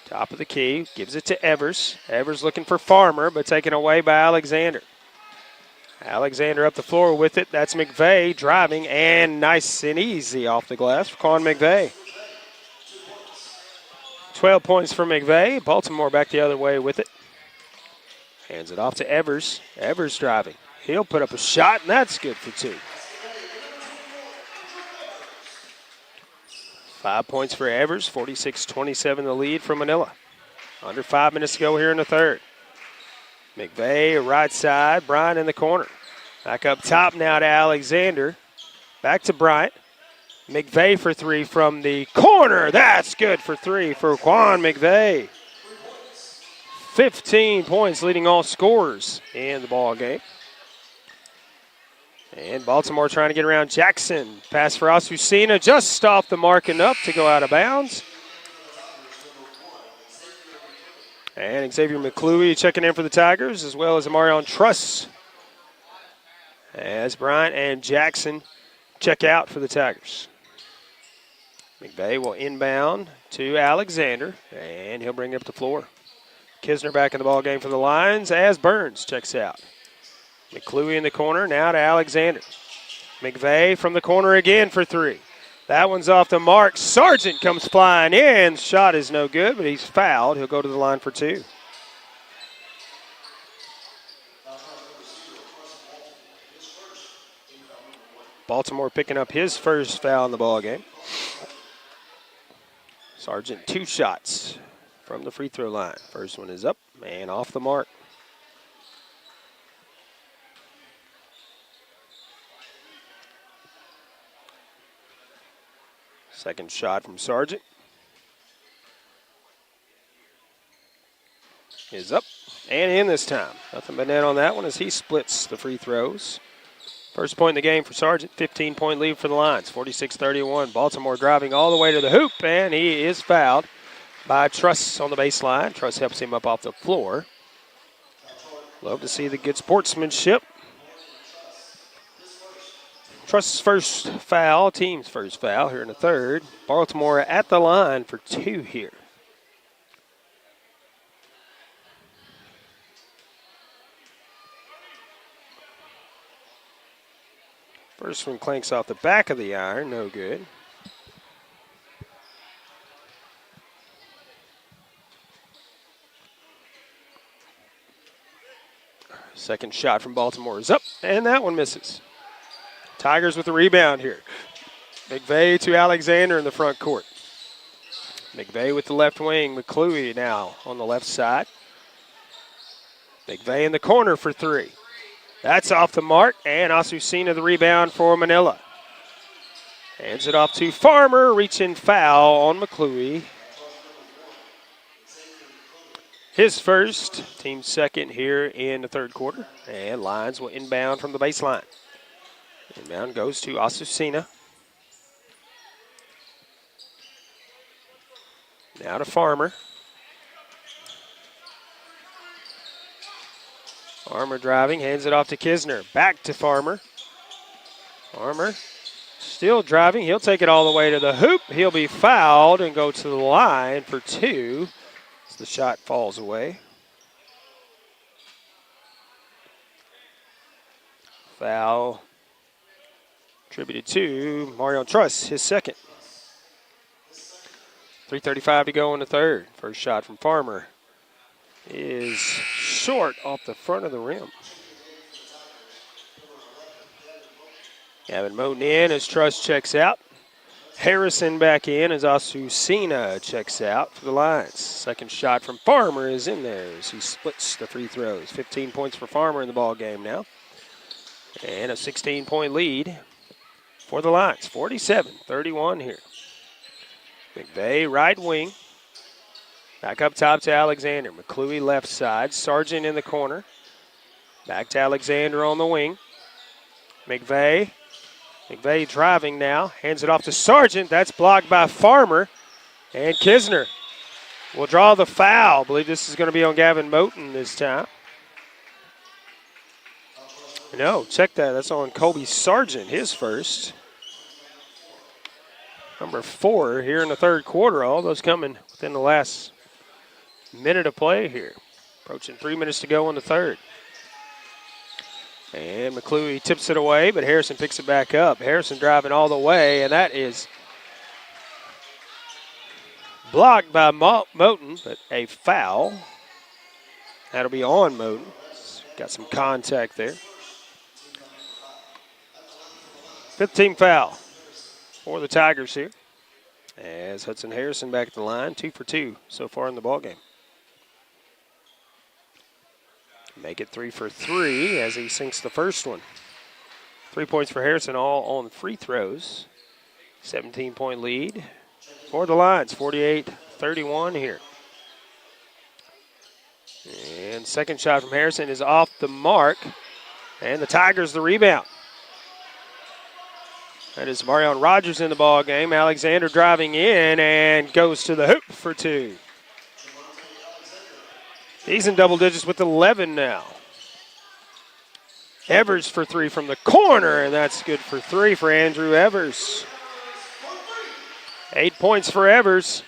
Top of the key, gives it to Evers. Evers looking for Farmer, but taken away by Alexander. Alexander up the floor with it. That's McVeigh driving, and nice and easy off the glass for Quan McVeigh. 12 points for McVeigh. Baltimore back the other way with it. Hands it off to Evers. Evers driving. He'll put up a shot, and that's good for two. 5 points for Evers, 46-27 the lead for Manila. Under 5 minutes to go here in the third. McVeigh, right side, Bryant in the corner. Back up top now to Alexander. Back to Bryant. McVeigh for three from the corner. That's good for three for Quan McVeigh. 15 points leading all scorers in the ball game. And Baltimore trying to get around Jackson. Pass for Asusina, just off the mark enough to go out of bounds. And Xavier McClure checking in for the Tigers, as well as Amarion Truss. As Bryant and Jackson check out for the Tigers. McVeigh will inbound to Alexander, and he'll bring it up the floor. Kisner back in the ball game for the Lions as Burns checks out. McClue in the corner, now to Alexander. McVeigh from the corner again for three. That one's off the mark. Sargent comes flying in. Shot is no good, but he's fouled. He'll go to the line for two. Baltimore picking up his first foul in the ball game. Sargent 2 shots from the free throw line. First one is up and off the mark. Second shot from Sargent is up and in this time. Nothing but net on that one as he splits the free throws. First point in the game for Sargent, 15-point lead for the Lions, 46-31. Baltimore driving all the way to the hoop, and he is fouled by Truss on the baseline. Truss helps him up off the floor. Love to see the good sportsmanship. Truss's first foul, team's first foul here in the third. Baltimore at the line for 2 here. First one clanks off the back of the iron, no good. Second shot from Baltimore is up, and that one misses. Tigers with the rebound here. McVeigh to Alexander in the front court. McVeigh with the left wing. McClue now on the left side. McVeigh in the corner for 3. That's off the mark, and Asusina the rebound for Manila. Hands it off to Farmer, reaching foul on McClue. His first, team second here in the third quarter, and Lions will inbound from the baseline. Inbound goes to Asusina. Now to Farmer. Farmer driving, hands it off to Kisner. Back to Farmer. Farmer still driving. He'll take it all the way to the hoop. He'll be fouled and go to the line for 2 as the shot falls away. Foul attributed to Marion Truss, his second. 3:35 to go in the third. First shot from Farmer is short off the front of the rim. Gavin Moten in as Truss checks out. Harrison back in as Asusina checks out for the Lions. Second shot from Farmer is in there as he splits the free throws. 15 points for Farmer in the ball game now. And a 16-point lead for the Lions. 47-31 here. McVeigh right wing. Back up top to Alexander. McClure left side. Sargent in the corner. Back to Alexander on the wing. McVeigh driving now. Hands it off to Sargent. That's blocked by Farmer. And Kisner will draw the foul. I believe this is going to be on Gavin Moten this time. No, check that. That's on Kobe Sargent, his first. Number 4 here in the third quarter. All those coming within the last minute of play here. Approaching 3 minutes to go in the third. And McClure tips it away, but Harrison picks it back up. Harrison driving all the way, and that is blocked by Moten, but a foul. That'll be on Moten. Got some contact there. 15th foul for the Tigers here. As Hudson Harrison back at the line, 2 for 2 so far in the ballgame. Make it 3 for 3 as he sinks the first one. 3 points for Harrison, all on free throws. 17-point lead for the Lions, 48-31 here. And second shot from Harrison is off the mark. And the Tigers the rebound. That is Marion Rogers in the ball game. Alexander driving in and goes to the hoop for 2. He's in double digits with 11 now. Evers for 3 from the corner, and that's good for 3 for Andrew Evers. 8 points for Evers.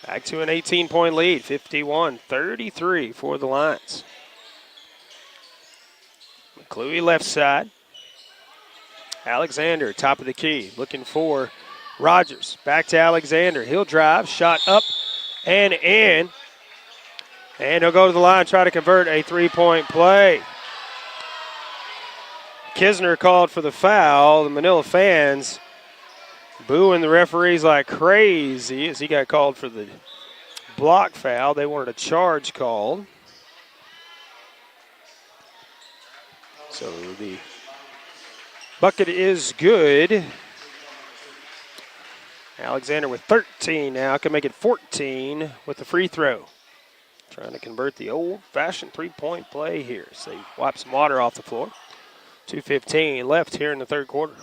Back to an 18-point lead, 51-33 for the Lions. McClure left side. Alexander, top of the key, looking for Rogers. Back to Alexander. He'll drive, shot up and in. And he'll go to the line, try to convert a 3-point play. Kisner called for the foul. The Manila fans booing the referees like crazy as he got called for the block foul. They wanted a charge called. So the bucket is good. Alexander with 13 now, can make it 14 with the free throw. Trying to convert the old-fashioned 3-point play here. So he wipes some water off the floor. 2:15 left here in the third quarter.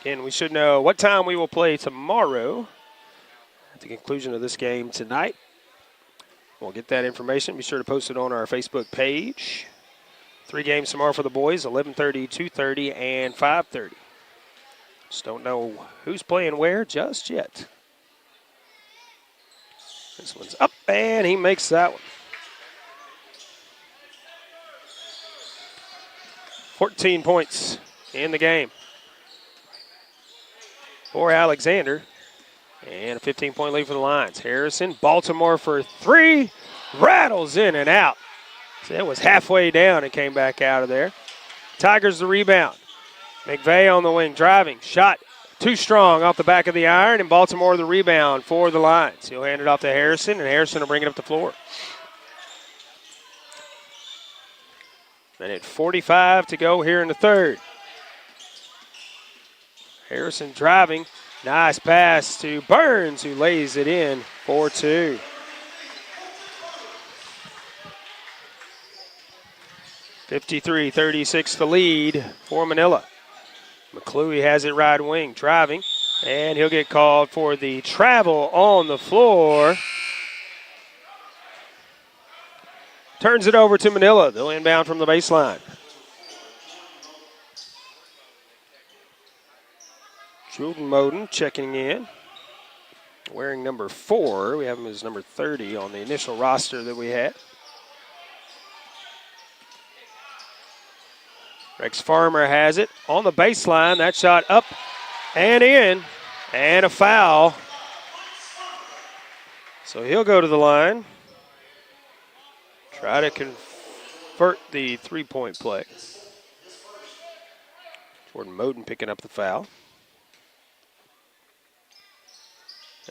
Again, we should know what time we will play tomorrow at the conclusion of this game tonight. We'll get that information. Be sure to post it on our Facebook page. 3 games tomorrow for the boys, 11:30, 2:30, and 5:30. Just don't know who's playing where just yet. This one's up, and he makes that one. 14 points in the game for Alexander. And a 15-point lead for the Lions. Harrison, Baltimore for 3. Rattles in and out. So it was halfway down and came back out of there. Tigers the rebound. McVeigh on the wing driving. Shot too strong off the back of the iron, and Baltimore the rebound for the Lions. He'll hand it off to Harrison, and Harrison will bring it up the floor. Minute 45 to go here in the third. Harrison driving. Nice pass to Burns, who lays it in for 2. (53-36) the lead for Manila. McClure has it right wing, driving, and he'll get called for the travel on the floor. Turns it over to Manila. They'll inbound from the baseline. Jordan Moten checking in, wearing number 4. We have him as number 30 on the initial roster that we had. Rex Farmer has it on the baseline. That shot up and in, and a foul. So he'll go to the line. Try to convert the three-point play. Jordan Moten picking up the foul.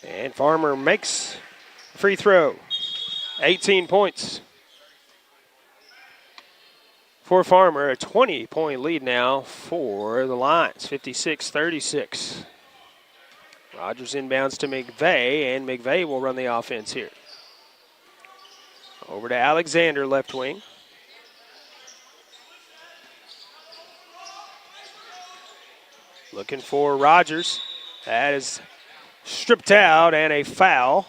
And Farmer makes a free throw. 18 points for Farmer. A 20-point lead now for the Lions, 56-36. Rogers inbounds to McVeigh, and McVeigh will run the offense here. Over to Alexander, left wing. Looking for Rogers. That is stripped out, and a foul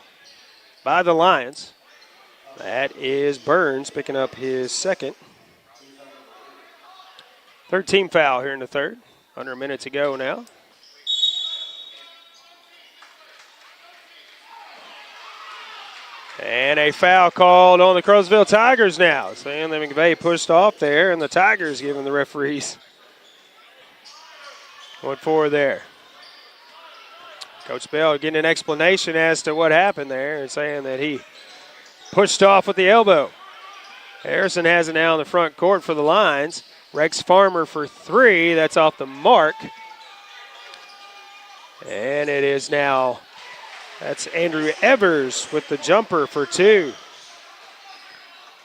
by the Lions. That is Burns picking up his second. Third team foul here in the third. Under a minute to go now. And a foul called on the Caruthersville Tigers now. Saying that McVeigh pushed off there, and the Tigers giving the referees what for there. Coach Bell getting an explanation as to what happened there and saying that he pushed off with the elbow. Harrison has it now in the front court for the Lions. Rex Farmer for three. That's off the mark. And it is now, that's Andrew Evers with the jumper for two.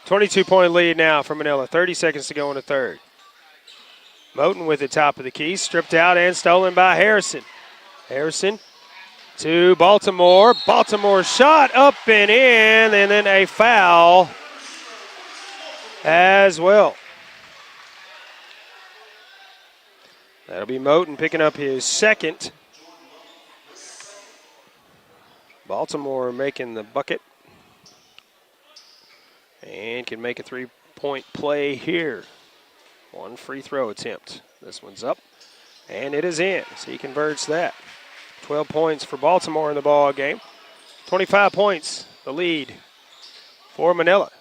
22-point lead now for Manila. 30 seconds to go in the third. Moten with the top of the key. Stripped out and stolen by Harrison. Harrison to Baltimore. Baltimore shot up and in, and then a foul as well. That'll be Moten picking up his second. Baltimore making the bucket and can make a three-point play here. One free throw attempt. This one's up, and it is in, so he converts that. 12 points for Baltimore in the ball game. 25 points, the lead for Manila.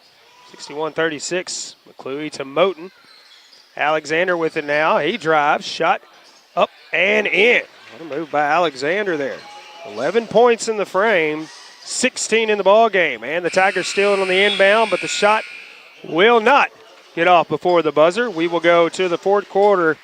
61-36. McClure to Moten. Alexander with it now. He drives, shot up and in. What a move by Alexander there. 11 points in the frame, 16 in the ball game. And the Tigers steal it on the inbound, but the shot will not get off before the buzzer. We will go to the fourth quarter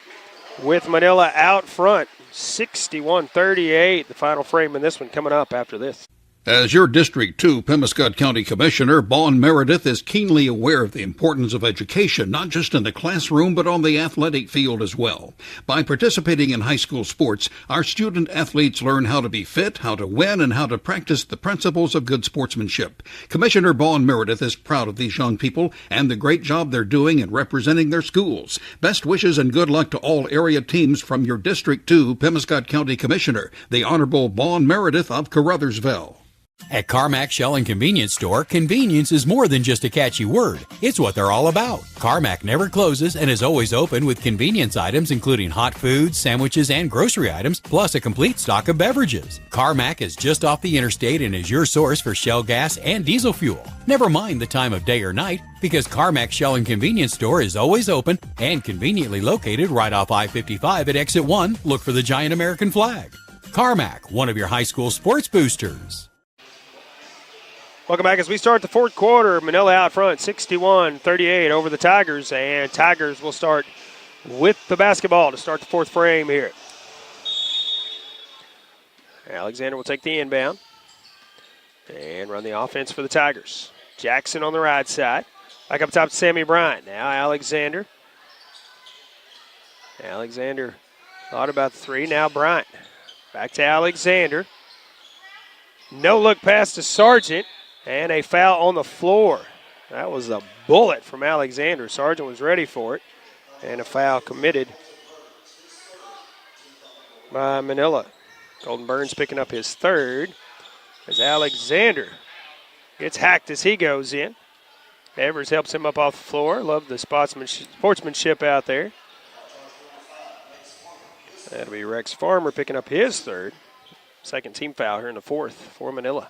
with Manila out front. 61-38, the final frame in this one coming up after this. As your District 2 Pemiscot County Commissioner, Bon Meredith is keenly aware of the importance of education, not just in the classroom, but on the athletic field as well. By participating in high school sports, our student athletes learn how to be fit, how to win, and how to practice the principles of good sportsmanship. Commissioner Bon Meredith is proud of these young people and the great job they're doing in representing their schools. Best wishes and good luck to all area teams from your District 2 Pemiscot County Commissioner, the Honorable Bon Meredith of Caruthersville. At Carmack Shell and Convenience Store, convenience is more than just a catchy word. It's what they're all about. Carmack never closes and is always open with convenience items including hot foods, sandwiches, and grocery items, plus a complete stock of beverages. Carmack is just off the interstate and is your source for Shell gas and diesel fuel. Never mind the time of day or night, because Carmack Shell and Convenience Store is always open and conveniently located right off I-55 at Exit 1. Look for the giant American flag. Carmack, one of your high school sports boosters. Welcome back as we start the fourth quarter. Manila out front, 61-38 over the Tigers, and Tigers will start with the basketball to start the fourth frame here. Alexander will take the inbound and run the offense for the Tigers. Jackson on the right side. Back up top to Sammy Bryant. Now Alexander. Alexander thought about the three. Now Bryant. Back to Alexander. No look pass to Sargent. And a foul on the floor. That was a bullet from Alexander. Sargent was ready for it. And a foul committed by Manila. Golden Burns picking up his third as Alexander gets hacked as he goes in. Evers helps him up off the floor. Love the sportsmanship out there. That'll be Rex Farmer picking up his third. Second team foul here in the fourth for Manila.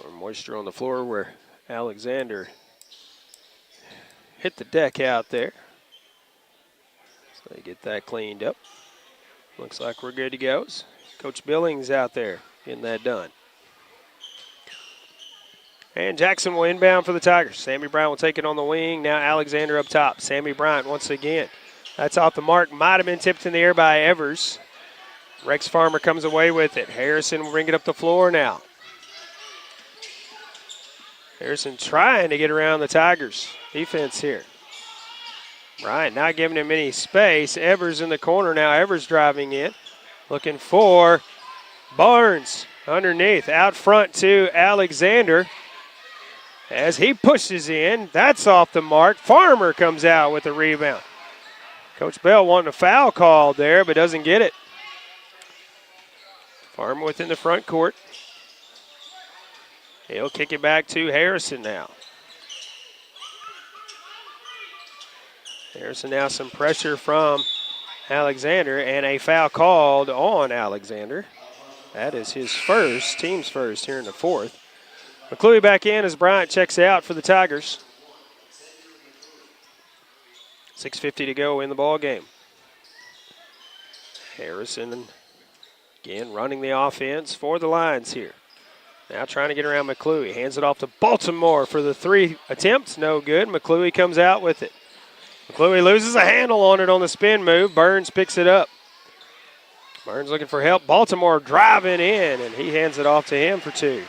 More moisture on the floor where Alexander hit the deck out there. So they get that cleaned up. Looks Looks like we're good to go. Coach Billings out there getting that done. And Jackson will inbound for the Tigers. Sammy Bryant will take it on the wing. Now Alexander up top. Sammy Bryant once again. That's off the mark. Might have been tipped in the air by Evers. Rex Farmer comes away with it. Harrison will bring it up the floor now. Harrison trying to get around the Tigers defense here. Bryant not giving him any space. Evers in the corner now. Evers driving in. Looking for Barnes underneath. Out front to Alexander. As he pushes in, that's off the mark. Farmer comes out with a rebound. Coach Bell wanting a foul called there, but doesn't get it. Farmer within the front court. He'll kick it back to Harrison now. Harrison now some pressure from Alexander, and a foul called on Alexander. That is his first, team's first here in the fourth. McClure back in as Bryant checks out for the Tigers. 6:50 to go in the ball game. Harrison again running the offense for the Lions here. Now trying to get around McClure. Hands it off to Baltimore for the three attempts. No good. McClure comes out with it. McClure loses a handle on it on the spin move. Burns picks it up. Burns looking for help. Baltimore driving in, and he hands it off to him for two.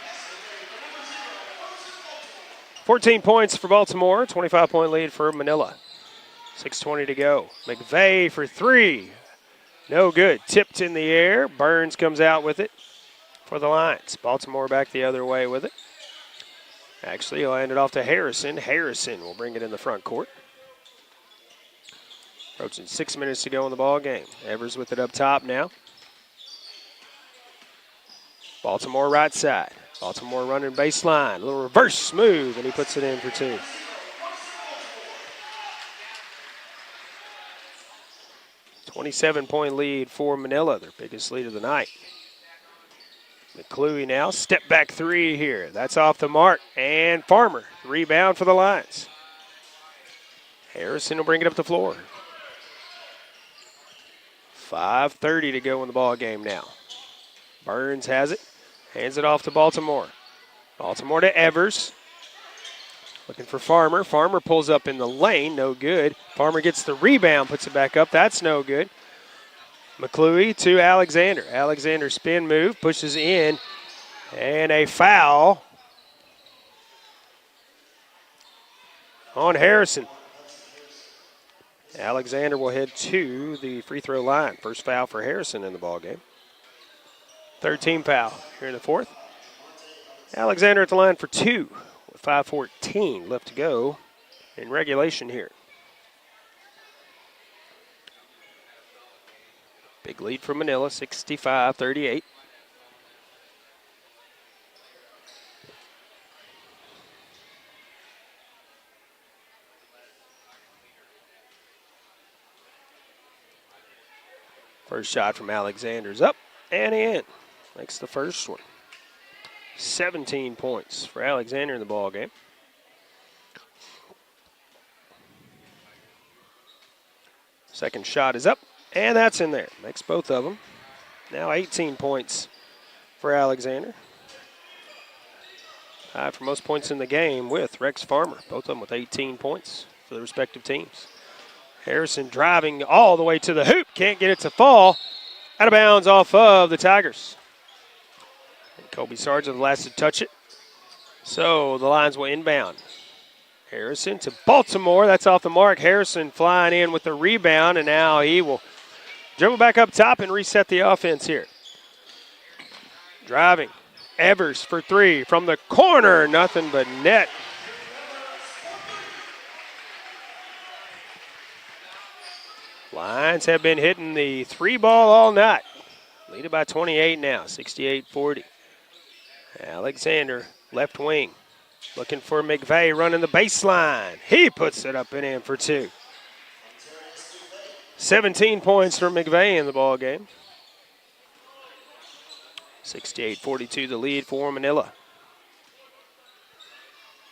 14 points for Baltimore, 25-point lead for Manila. 6:20 to go. McVeigh for three. No good. Tipped in the air. Burns comes out with it for the Lions. Baltimore back the other way with it. Actually, he'll hand it off to Harrison. Harrison will bring it in the front court. Approaching 6 minutes to go in the ball game. Evers with it up top now. Baltimore right side. Baltimore running baseline. A little reverse smooth, and he puts it in for two. .27-point lead for Manila, their biggest lead of the night. McClure now, step back three here. That's off the mark, and Farmer, rebound for the Lions. Harrison will bring it up the floor. 5:30 to go in the ball game now. Burns has it. Hands it off to Baltimore. Baltimore to Evers. Looking for Farmer. Farmer pulls up in the lane. No good. Farmer gets the rebound, puts it back up. That's no good. McClure to Alexander. Alexander spin move, pushes in, and a foul on Harrison. Alexander will head to the free throw line. First foul for Harrison in the ballgame. Third team foul here in the fourth. Alexander at the line for two with 5:14 left to go in regulation here. Big lead for Manila, 65-38. First shot from Alexander's up and in. Makes the first one. 17 points for Alexander in the ball game. Second shot is up, and that's in there. Makes both of them. Now 18 points for Alexander. Tied for most points in the game with Rex Farmer. Both of them with 18 points for the respective teams. Harrison driving all the way to the hoop. Can't get it to fall. Out of bounds off of the Tigers. And Kobe Sargent the last to touch it. So the Lions will inbound. Harrison to Baltimore. That's off the mark. Harrison flying in with the rebound, and now he will dribble back up top and reset the offense here. Driving. Evers for three from the corner. Nothing but net. Lions have been hitting the three ball all night. Leading by 28 now, 68-40. Alexander, left wing. Looking for McVeigh running the baseline. He puts it up and in for two. 17 points for McVeigh in the ball game. 68-42 the lead for Manila.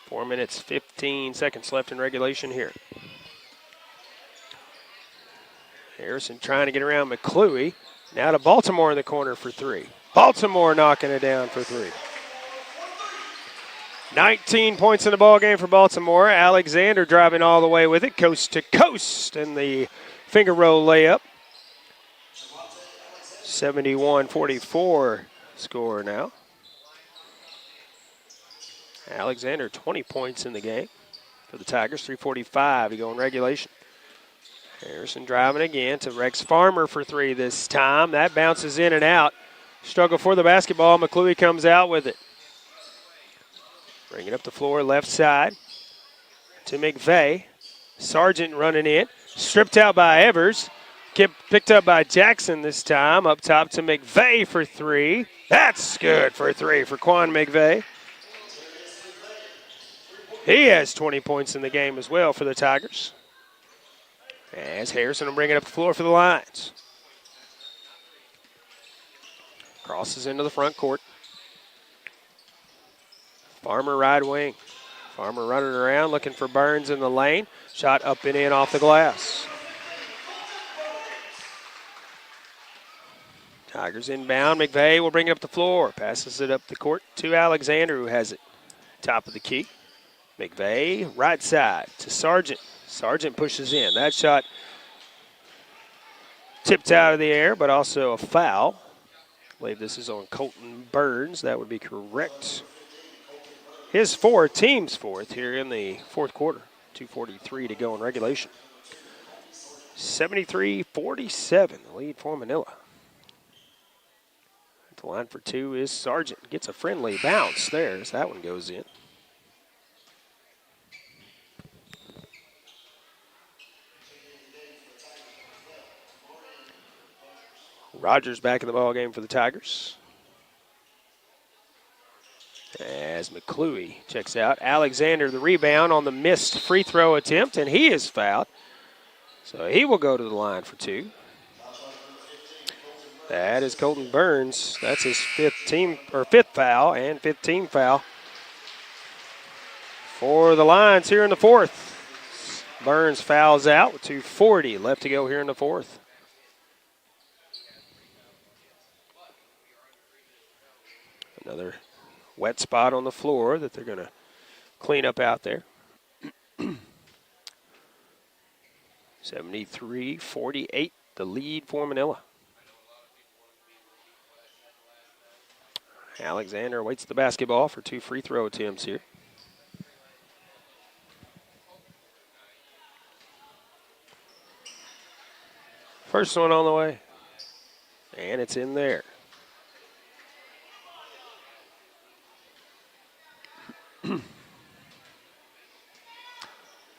4 minutes, 15 seconds left in regulation here. Harrison trying to get around McClure. Now to Baltimore in the corner for three. Baltimore knocking it down for three. 19 points in the ball game for Baltimore. Alexander driving all the way with it, coast to coast, and the finger roll layup. 71-44 score now. Alexander 20 points in the game for the Tigers. 3:45 to go in regulation. Harrison driving again to Rex Farmer for three this time. That bounces in and out. Struggle for the basketball. McClure comes out with it. Bring it up the floor, left side to McVeigh. Sargent running in. Stripped out by Evers. Picked up by Jackson this time. Up top to McVeigh for three. That's good for three for Quan McVeigh. He has 20 points in the game as well for the Tigers. As Harrison will bring it up the floor for the Lions. Crosses into the front court. Farmer right wing. Farmer running around looking for Burns in the lane. Shot up and in off the glass. Tigers inbound. McVeigh will bring it up the floor. Passes it up the court to Alexander, who has it. Top of the key. McVeigh right side to Sargent. Sargent pushes in. That shot tipped out of the air, but also a foul. I believe this is on Colton Burns. That would be correct. His fourth, team's fourth here in the fourth quarter. 2:43 to go in regulation. 73-47, the lead for Manila. The line for two is Sargent. Gets a friendly bounce there as that one goes in. Rogers back in the ball game for the Tigers. As McClue checks out. Alexander the rebound on the missed free throw attempt, and he is fouled. So he will go to the line for two. That is Colton Burns. That's his fifth foul and 15th foul for the Lions here in the fourth. Burns fouls out with 2:40 left to go here in the fourth. Another wet spot on the floor that they're going to clean up out there. 73-48, the lead for Manila. Alexander awaits the basketball for two free throw attempts here. First one on the way. And it's in there.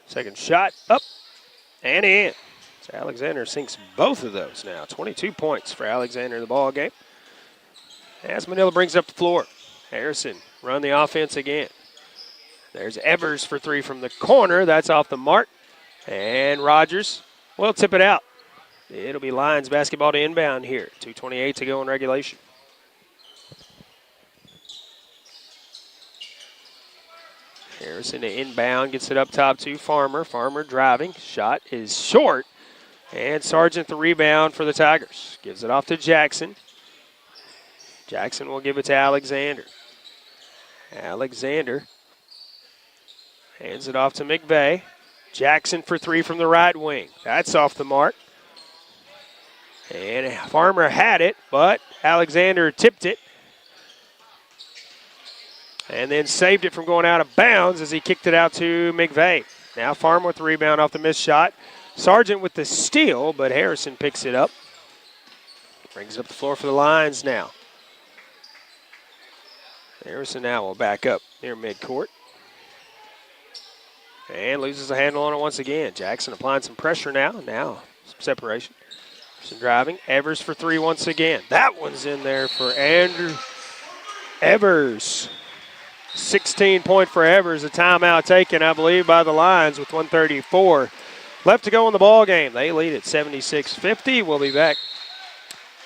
Second shot up and in. So Alexander sinks both of those now. 22 points for Alexander in the ball game. As Manila brings up the floor. Harrison run the offense again. There's Evers for three from the corner. That's off the mark. And Rogers will tip it out. It'll be Lions basketball to inbound here. 2:28 to go in regulation. Harrison to inbound, gets it up top to Farmer. Farmer driving. Shot is short. And Sargent the rebound for the Tigers. Gives it off to Jackson. Jackson will give it to Alexander. Alexander hands it off to McVeigh. Jackson for three from the right wing. That's off the mark. And Farmer had it, but Alexander tipped it. And then saved it from going out of bounds as he kicked it out to McVeigh. Now Farmer with the rebound off the missed shot. Sargent with the steal, but Harrison picks it up. Brings it up the floor for the Lions now. Harrison now will back up near midcourt. And loses a handle on it once again. Jackson applying some pressure now. Now some separation. Some driving. Evers for three once again. That one's in there for Andrew Evers. 16 point for Evers. A timeout taken, I believe, by the Lions with 1:34 left to go in the ball game. They lead at 76-50. We'll be back.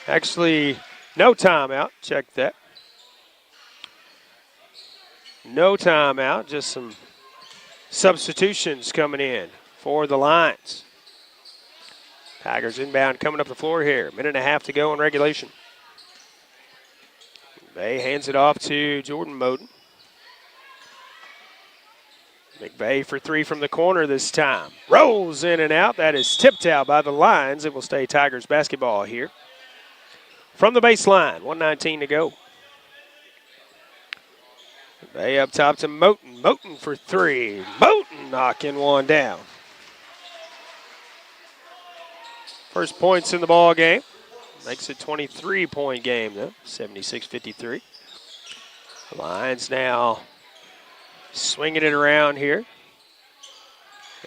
Actually, no timeout. Check that. No timeout. Just some substitutions coming in for the Lions. Tigers inbound coming up the floor here. Minute and a half to go in regulation. McVeigh hands it off to Jordan Moten. McVeigh for three from the corner this time. Rolls in and out. That is tipped out by the Lions. It will stay Tigers basketball here. From the baseline, 1:19 to go. McVeigh up top to Moten. Moten for three. Moten knocking one down. First points in the ball game. Makes it 23-point game, though, 76-53. The Lions now swinging it around here.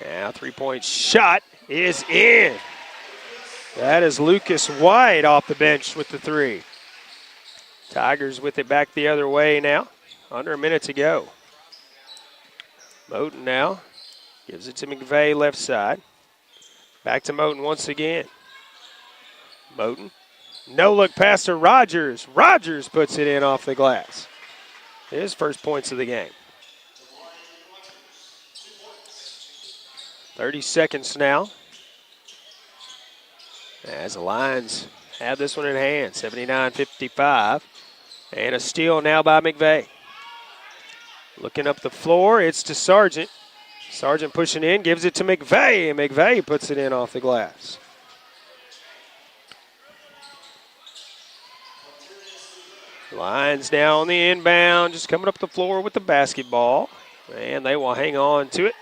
Now, three-point shot is in. That is Lucas White off the bench with the three. Tigers with it back the other way now. Under a minute to go. Moten now gives it to McVeigh left side. Back to Moten once again. Moten. No look pass to Rogers. Rogers puts it in off the glass. His first points of the game. 30 seconds now. As the Lions have this one in hand, 79-55. And a steal now by McVeigh. Looking up the floor, it's to Sargent. Sargent pushing in, gives it to McVeigh, and McVeigh puts it in off the glass. Lions now on the inbound, just coming up the floor with the basketball. And they will hang on to it.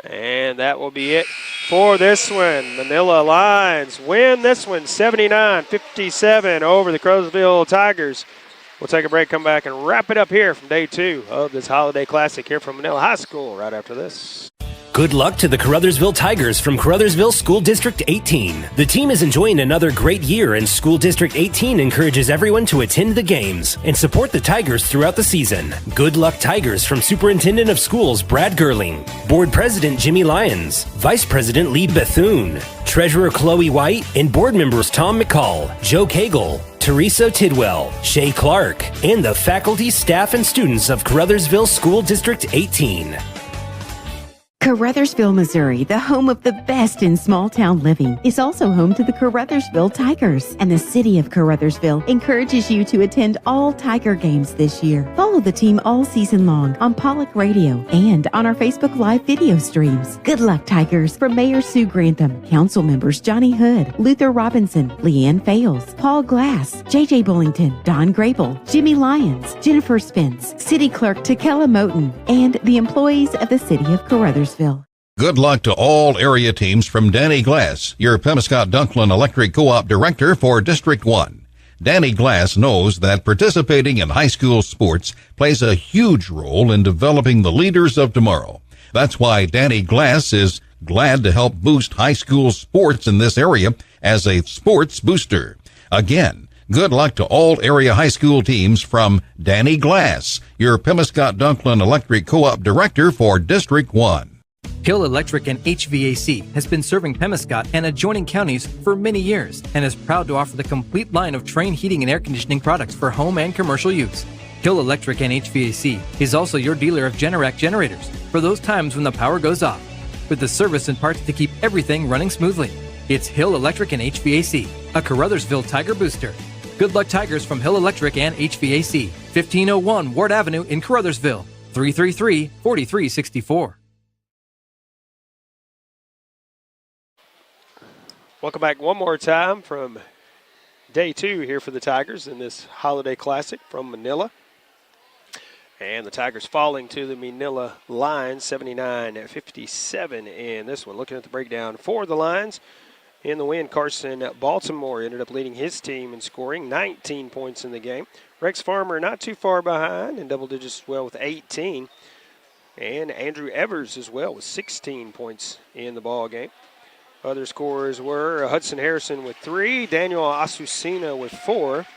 And that will be it for this one. Manila Lions win this one 79-57 over the Caruthersville Tigers. We'll take a break, come back, and wrap it up here from day two of this Holiday Classic here from Manila High School right after this. Good luck to the Caruthersville Tigers from Caruthersville School District 18. The team is enjoying another great year, and School District 18 encourages everyone to attend the games and support the Tigers throughout the season. Good luck, Tigers, from Superintendent of Schools Brad Gerling, Board President Jimmy Lyons, Vice President Lee Bethune, Treasurer Chloe White, and board members Tom McCall, Joe Cagle, Teresa Tidwell, Shay Clark, and the faculty, staff, and students of Caruthersville School District 18. Caruthersville, Missouri, the home of the best in small town living, is also home to the Caruthersville Tigers, and the city of Caruthersville encourages you to attend all Tiger games this year. Follow the team all season long on Pollock Radio and on our Facebook Live video streams. Good luck, Tigers, from Mayor Sue Grantham, council members Johnny Hood, Luther Robinson, Leanne Fales, Paul Glass, J.J. Bullington, Don Grable, Jimmy Lyons, Jennifer Spence, City Clerk Takela Moten, and the employees of the city of Caruthersville. Good luck to all area teams from Danny Glass, your Pemiscot-Dunklin Electric Co-op Director for District 1. Danny Glass knows that participating in high school sports plays a huge role in developing the leaders of tomorrow. That's why Danny Glass is glad to help boost high school sports in this area as a sports booster. Again, good luck to all area high school teams from Danny Glass, your Pemiscot-Dunklin Electric Co-op Director for District 1. Hill Electric and HVAC has been serving Pemiscot and adjoining counties for many years and is proud to offer the complete line of Trane heating and air conditioning products for home and commercial use. Hill Electric and HVAC is also your dealer of Generac generators for those times when the power goes off, with the service and parts to keep everything running smoothly. It's Hill Electric and HVAC, a Caruthersville Tiger booster. Good luck, Tigers, from Hill Electric and HVAC, 1501 Ward Avenue in Caruthersville, 333-4364. Welcome back one more time from day two here for the Tigers in this Holiday Classic from Manila. And the Tigers falling to the Manila Lions, 79-57 in this one. Looking at the breakdown for the Lions. In the win, Carson Baltimore ended up leading his team in scoring, 19 points in the game. Rex Farmer not too far behind in double digits as well with 18. And Andrew Evers as well with 16 points in the ball game. Other scorers were Hudson Harrison with 3, Daniel Asusina with 4.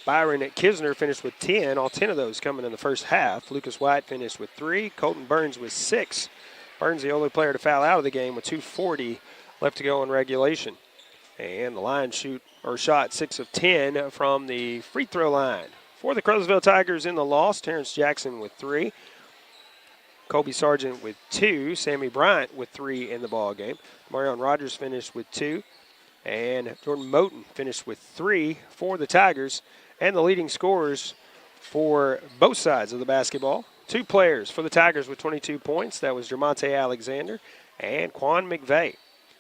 Byron Kisner finished with 10, all 10 of those coming in the first half. Lucas White finished with 3, Colton Burns with 6. Burns the only player to foul out of the game with 2:40 left to go in regulation. And the Lions shot 6 of 10 from the free throw line. For the Caruthersville Tigers in the loss, Terrence Jackson with 3. Colby Sargent with 2. Sammy Bryant with 3 in the ball game. Marion Rogers finished with 2. And Jordan Moten finished with 3 for the Tigers. And the leading scorers for both sides of the basketball. 2 players for the Tigers with 22 points. That was Jermonte Alexander and Quan McVeigh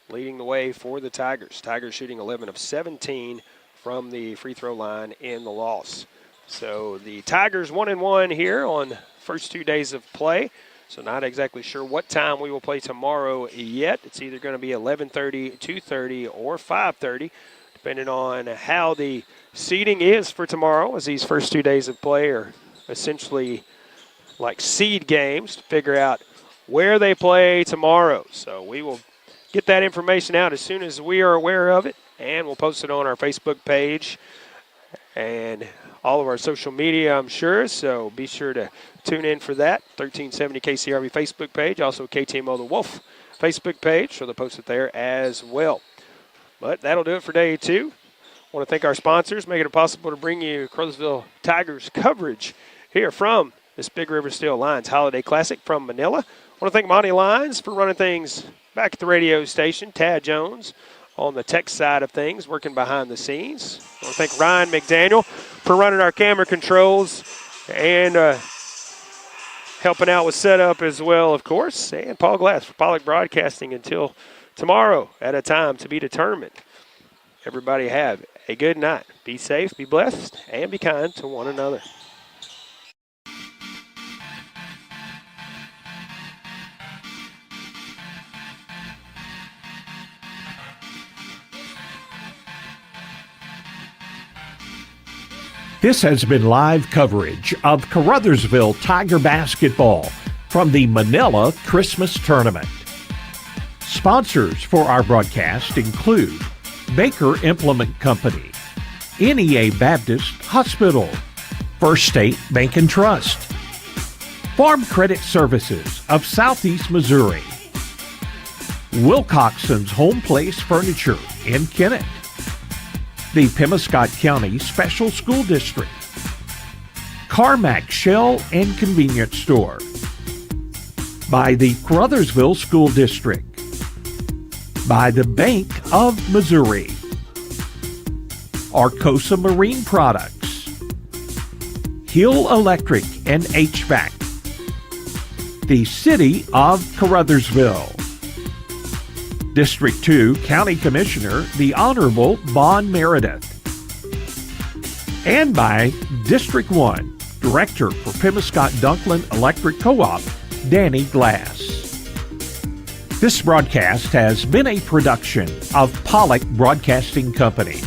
leading the way for the Tigers. Tigers shooting 11 of 17 from the free throw line in the loss. So the Tigers 1-1 here on first 2 days of play. So not exactly sure what time we will play tomorrow yet. It's either going to be 11:30, 2:30, or 5:30, depending on how the seeding is for tomorrow, as these first 2 days of play are essentially like seed games to figure out where they play tomorrow. So we will get that information out as soon as we are aware of it, and we'll post it on our Facebook page and all of our social media, I'm sure. So be sure to tune in for that. 1370 KCRV Facebook page, also KTMO The Wolf Facebook page, so they'll post it there as well. But that'll do it for day 2. I want to thank our sponsors, making it possible to bring you Caruthersville Tigers coverage here from this Big River Steel Lions Holiday Classic from Manila. I want to thank Monty Lyons for running things back at the radio station. Tad Jones on the tech side of things, working behind the scenes. I want to thank Ryan McDaniel for running our camera controls and helping out with setup as well, of course. And Paul Glass for Pollock Broadcasting until tomorrow at a time to be determined. Everybody have a good night. Be safe, be blessed, and be kind to one another. This has been live coverage of Caruthersville Tiger basketball from the Manila Christmas Tournament. Sponsors for our broadcast include Baker Implement Company, NEA Baptist Hospital, First State Bank and Trust, Farm Credit Services of Southeast Missouri, Wilcoxon's Home Place Furniture in Kennett, the Pemiscot County Special School District, Carmack Shell and Convenience Store, by the Caruthersville School District, by the Bank of Missouri, Arcosa Marine Products, Hill Electric and HVAC, the City of Caruthersville, District 2 County Commissioner, the Honorable Vaughn Meredith, and by District 1 Director for Pemiscot Dunklin Electric Co-op, Danny Glass. This broadcast has been a production of Pollock Broadcasting Company.